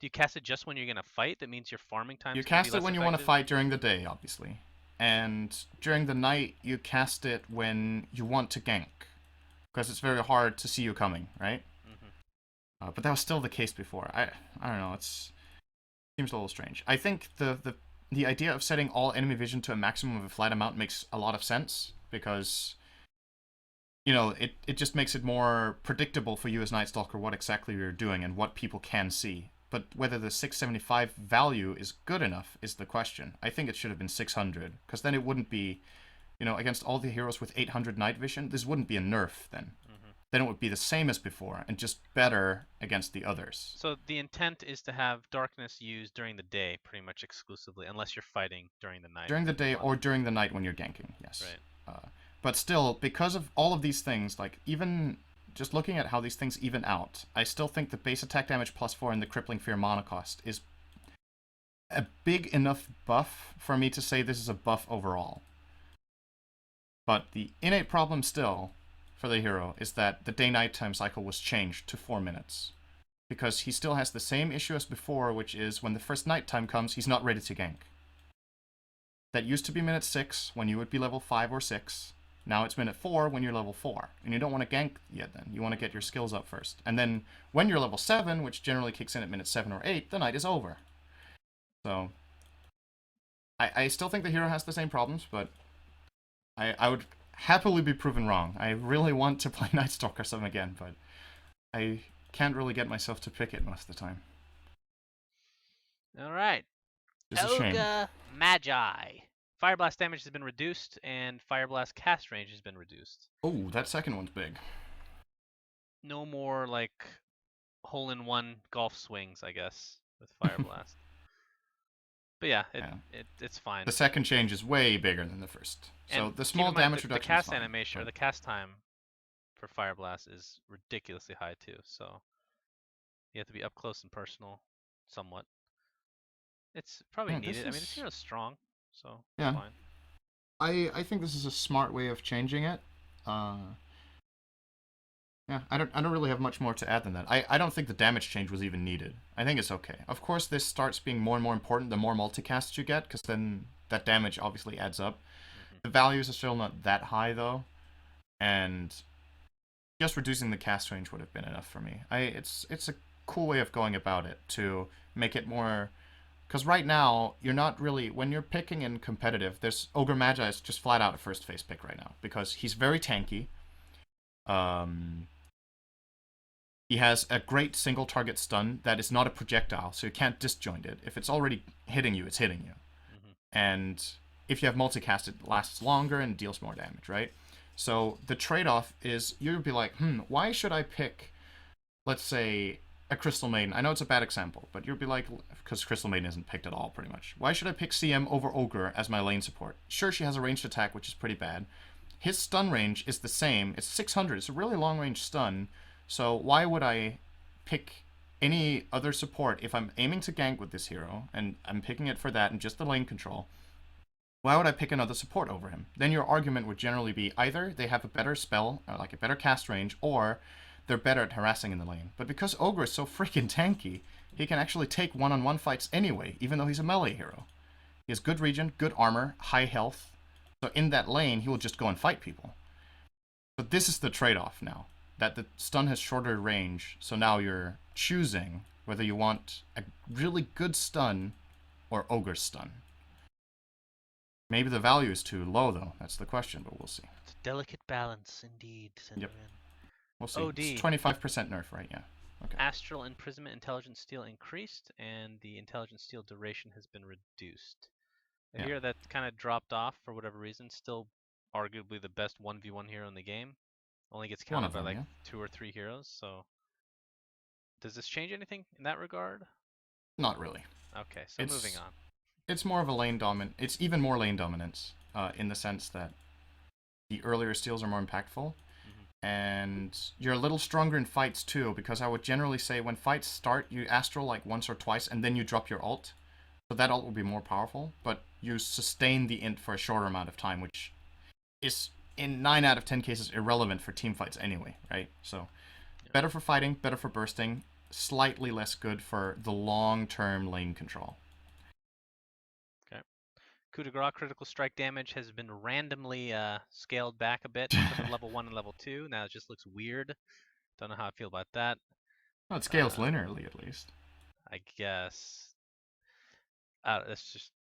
do you cast it just when you're gonna fight? That means your farming You time's gonna be cast it less when you want to effective? fight during the day, obviously. And during the night, you cast it when you want to gank. Because it's very hard to see you coming, right? Hmm. But that was still the case before. I don't know. It's seems a little strange. I think the idea of setting all enemy vision to a maximum of a flat amount makes a lot of sense because it just makes it more predictable for you as Night Stalker what exactly you're doing and what people can see. But whether the 675 value is good enough is the question. I think it should have been 600 because then it wouldn't be, against all the heroes with 800 night vision, this wouldn't be a nerf then. Hmm. Then it would be the same as before and just better against the others. So the intent is to have darkness used during the day pretty much exclusively, unless you're fighting during the night During and the then you day want. or during the night when you're ganking, yes. Right. But still, because of all of these things, like even just looking at how these things even out, I still think the base attack damage +4 and the crippling fear mana cost is a big enough buff for me to say this is a buff overall. But the innate problem still for the hero is that the day-night time cycle was changed to 4 minutes. Because he still has the same issue as before, which is when the first nighttime comes, he's not ready to gank. That used to be minute 6 when you would be level 5 or 6. Now it's minute 4 when you're level 4. And you don't want to gank yet then. You want to get your skills up first. And then when you're level 7, which generally kicks in at minute 7 or 8, the night is over. So I still think the hero has the same problems, but I would happily be proven wrong. I really want to play Night Stalker some again, but I can't really get myself to pick it most of the time. All right. It's a shame. Elga Magi. Fire Blast damage has been reduced, and Fire Blast cast range has been reduced. Oh, that second one's big. No more like hole-in-one golf swings, I guess, with Fire Blast. But yeah, Yeah. it's fine. The second change is way bigger than the first. So And the keep small in mind damage the reduction is cast fine. animation or But the cast time for Fire Blast is ridiculously high too. So you have to be up close and personal, somewhat. It's probably yeah, this needed. I mean, this is hero's strong, so it's yeah. fine. I think this is a smart way of changing it. Uh, yeah, I don't really have much more to add than that. I don't think the damage change was even needed. I think it's okay. Of course, this starts being more and more important the more multicasts you get, because then that damage obviously adds up. Hmm. The values are still not that high though, and just reducing the cast range would have been enough for me. It's a cool way of going about it to make it more. Because right now, you're not really, when you're picking in competitive, there's Ogre Magi is just flat out a first phase pick right now. Because he's very tanky. Um, he has a great single target stun that is not a projectile, so you can't disjoint it. If it's already hitting you, it's hitting you. Hmm. And if you have multicast, it lasts longer and deals more damage, right? So the trade-off is you'd be like, why should I pick, let's say, a Crystal Maiden? I know it's a bad example, but you'd be like, because Crystal Maiden isn't picked at all, pretty much. Why should I pick CM over Ogre as my lane support? Sure, she has a ranged attack, which is pretty bad. His stun range is the same. It's 600. It's a really long range stun. So why would I pick any other support if I'm aiming to gank with this hero and I'm picking it for that and just the lane control? Why would I pick another support over him? Then your argument would generally be either they have a better spell, or like a better cast range, or they're better at harassing in the lane. But because Ogre is so freaking tanky, he can actually take one-on-one fights anyway, even though he's a melee hero. He has good regen, good armor, high health. So in that lane, he will just go and fight people. So this is the trade-off now. That the stun has shorter range, so now you're choosing whether you want a really good stun or Ogre stun. Maybe the value is too low, though. That's the question, but we'll see. It's a delicate balance, indeed, Yep, syndereN. we'll see. It's OD. 25% nerf, right? Yeah. Okay. Astral Imprisonment Intelligence Steal increased, and the Intelligence Steal duration has been reduced. A Yeah. hero that kind of dropped off for whatever reason, still arguably the best 1v1 hero in the game. Only gets One countered of by them, like yeah. 2 or 3 heroes, so does this change anything in that regard? Not really. Okay, so moving It's on. it's more of a lane dominant. It's even more lane dominance, in the sense that the earlier steals are more impactful, Hmm. and you're a little stronger in fights too. Because I would generally say when fights start, you astral like once or twice, and then you drop your ult. So that ult will be more powerful, but you sustain the int for a shorter amount of time, which is in 9 out of 10 cases irrelevant for team fights anyway, right? So Yeah. better for fighting, better for bursting, slightly less good for the long-term lane control. Okay. Coup de grace critical strike damage has been randomly scaled back a bit for the level 1 and level 2. Now it just looks weird. Don't know how I feel about that. Well, it scales Uh, linearly at least. I guess that's just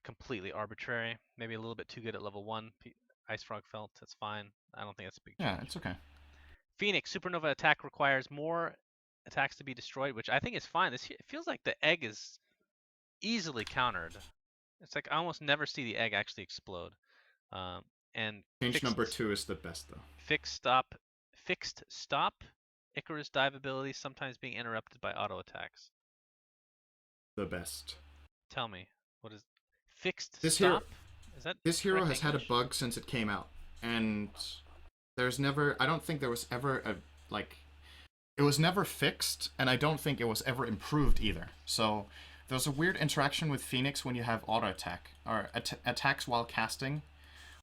completely arbitrary. Maybe a little bit too good at level 1. Ice Frog felt, that's fine. I don't think that's a big Yeah, change. it's okay. Phoenix Supernova attack requires more attacks to be destroyed, which I think is fine. It feels like the egg is easily countered. It's like I almost never see the egg actually explode. Um, and Change number fixed 2 is the best though. fixed stop fixed stop Icarus dive ability sometimes being interrupted by auto attacks. The best. Tell me, what is fixed This hero, stop? Is that this hero correct has had a English? bug since it came out, and there's never. I don't think there was ever a like. It was never fixed, and I don't think it was ever improved either. So there's a weird interaction with Phoenix when you have auto attack or attacks while casting.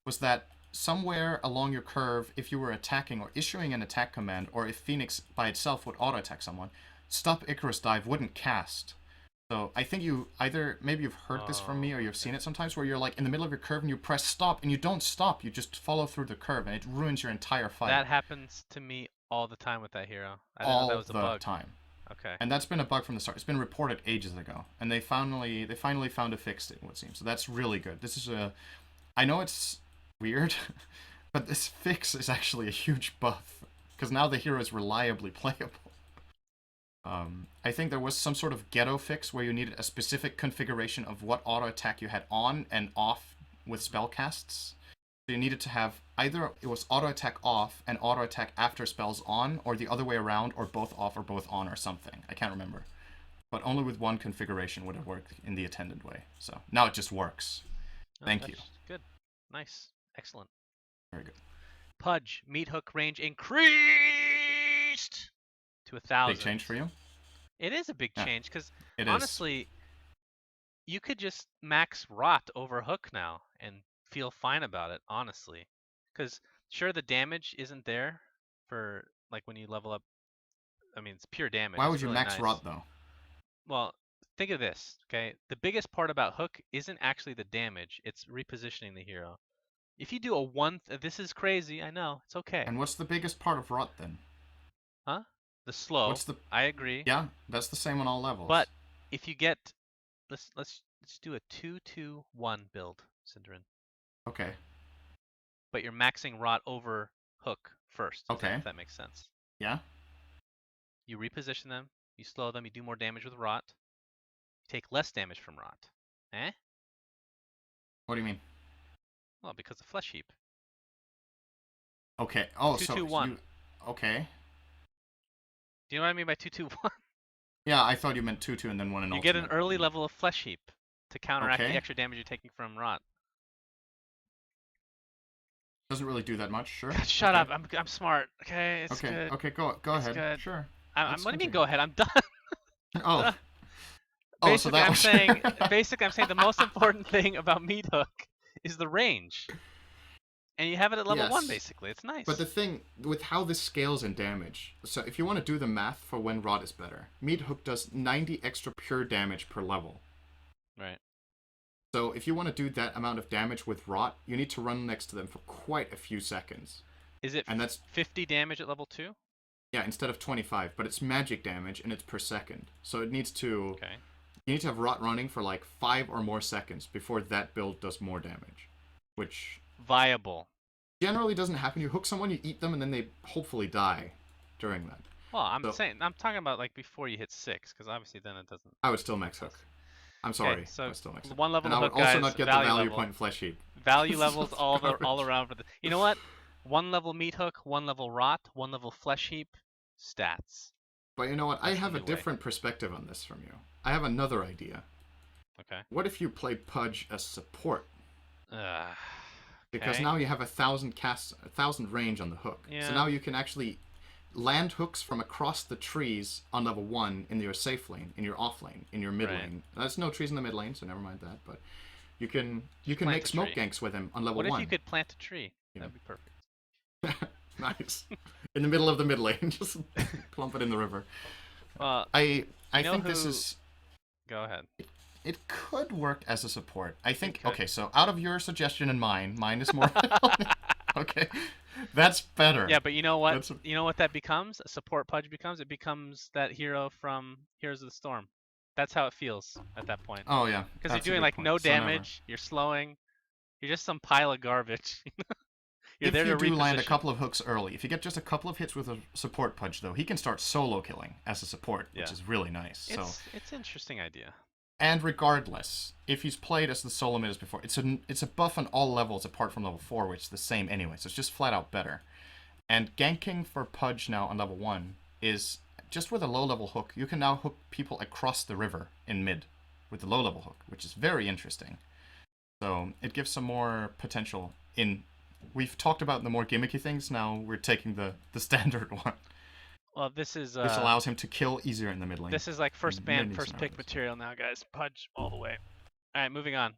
Was that somewhere along your curve, if you were attacking or issuing an attack command, or if Phoenix by itself would auto attack someone, Stop Icarus Dive wouldn't cast. So I think you either maybe you've heard this from me Oh, or you've okay. seen it sometimes where you're like in the middle of your curve and you press stop and you don't stop, you just follow through the curve and it ruins your entire fight That happens to me all the time with that hero. I didn't know that all was a the bug. time. Okay. And that's been a bug from the start. It's been reported ages ago, and they finally found a fix to it, it would seem. So that's really good. This is a, I know it's weird, but this fix is actually a huge buff because now the hero is reliably playable. I think there was some sort of ghetto fix where you needed a specific configuration of what auto attack you had on and off with spellcasts. So you needed to have either it was auto attack off and auto attack after spells on, or the other way around, or both off or both on or something. I can't remember. But only with one configuration would it work in the attended way. So now it just works. Oh, Thank you. Good. Nice. Excellent. Very good. Pudge, meat hook range increased to 1,000. Big change for you? It is a big Yeah, change because it is. honestly, you could just max rot over hook now and feel fine about it. Honestly, because sure the damage isn't there for like when you level up. I mean, it's pure damage. Why It's would you really max nice. rot though? Well, think of this, okay? The biggest part about hook isn't actually the damage; it's repositioning the hero. If you do a one, this is crazy. I know it's okay. And what's the biggest part of rot then? Huh? The slow. What's the? I agree. Yeah, that's the same on all levels. But if you get, let's do a 2-2-1 build, syndereN. Okay. But you're maxing rot over hook first. Okay. If that makes sense. Yeah. You reposition them. You slow them. You do more damage with rot. You take less damage from rot. Eh? What do you mean? Well, because of flesh heap. Okay. Oh, 2-2-1. You, okay. Do you know what I mean by 2-2-1? Yeah, I thought you meant 2-2 and then one and You get an early level of flesh heap to counteract the Okay. extra damage you're taking from rot. Doesn't really do that much, sure. Shut Okay. up! I'm smart. Okay, it's Okay. good. Okay, go It's ahead. good. Sure. What do you mean? Go ahead. I'm done. Oh. Duh. Oh, so Basically, that I'm was... saying. Basically, I'm saying the most important thing about meat hook is the range, and you have it at level 1. Yes. Basically, it's nice. But the thing with how this scales in damage, so if you want to do the math for when rot is better, meat hook does 90 extra pure damage per level. Right. So if you want to do that amount of damage with rot, you need to run next to them for quite a few seconds. Is it? And that's 50 damage at level 2? Yeah, instead of 25, but it's magic damage and it's per second. So it needs to Okay. You need to have rot running for like 5 or more seconds before that build does more damage, which Viable. generally doesn't happen. You hook someone, you eat them, and then they hopefully die during that. Well, I'm talking about like before you hit 6, because obviously then it doesn't. I would still max hook. I'm sorry. Okay, so I would still max hook. one level And I would hook, also guys, not get the value value level. point in flesh heap. Value levels all Garbage. around for the. You know what? 1 level meat hook, 1 level rot, 1 level flesh heap, stats. But you know what? I That's the have a new way. different perspective on this from you. I have another idea. Okay. What if you play Pudge as support? Uh, Because okay. now you have 1,000 range on the hook. Yeah. So now you can actually land hooks from across the trees on level 1 in your safe lane, in your off lane, in your mid Right. lane. There's no trees in the mid lane, so never mind that. But you can plant make a smoke tree. ganks with him on level What 1. if you could plant a tree? Yeah. That'd be perfect. Nice. In the middle of the mid lane, just plump it in the river. Well, I know think this who- is. go ahead. It could work as a support. I think. could. Okay, so out of your suggestion and mine is more. Okay, that's better. Yeah, but you know what? That's- You know what that becomes? A support Pudge becomes? It becomes that hero from Heroes of the Storm. That's how it feels at that point. Oh yeah. Because you're that's a doing good like point. no So never. damage, you're slowing, you're just some pile of garbage. You're If there you to do land a reposition. couple of hooks early, if you get just a couple of hits with a support Pudge, though, he can start solo killing as a support, which Yeah. is really nice. So, It's an interesting idea. and regardless, if he's played as the solo mid as before, it's a buff on all levels apart from level 4, which is the same anyway. So it's just flat out better. And ganking for Pudge now on level 1 is just with a low level hook. You can now hook people across the river in mid with the low level hook, which is very interesting. So it gives some more potential in. We've talked about the more gimmicky things. Now we're taking the standard one, Well, this is which allows him to kill easier in the mid lane. this is like first in band, many first pick scenarios. material now, guys. Pudge all the way. All right, moving on.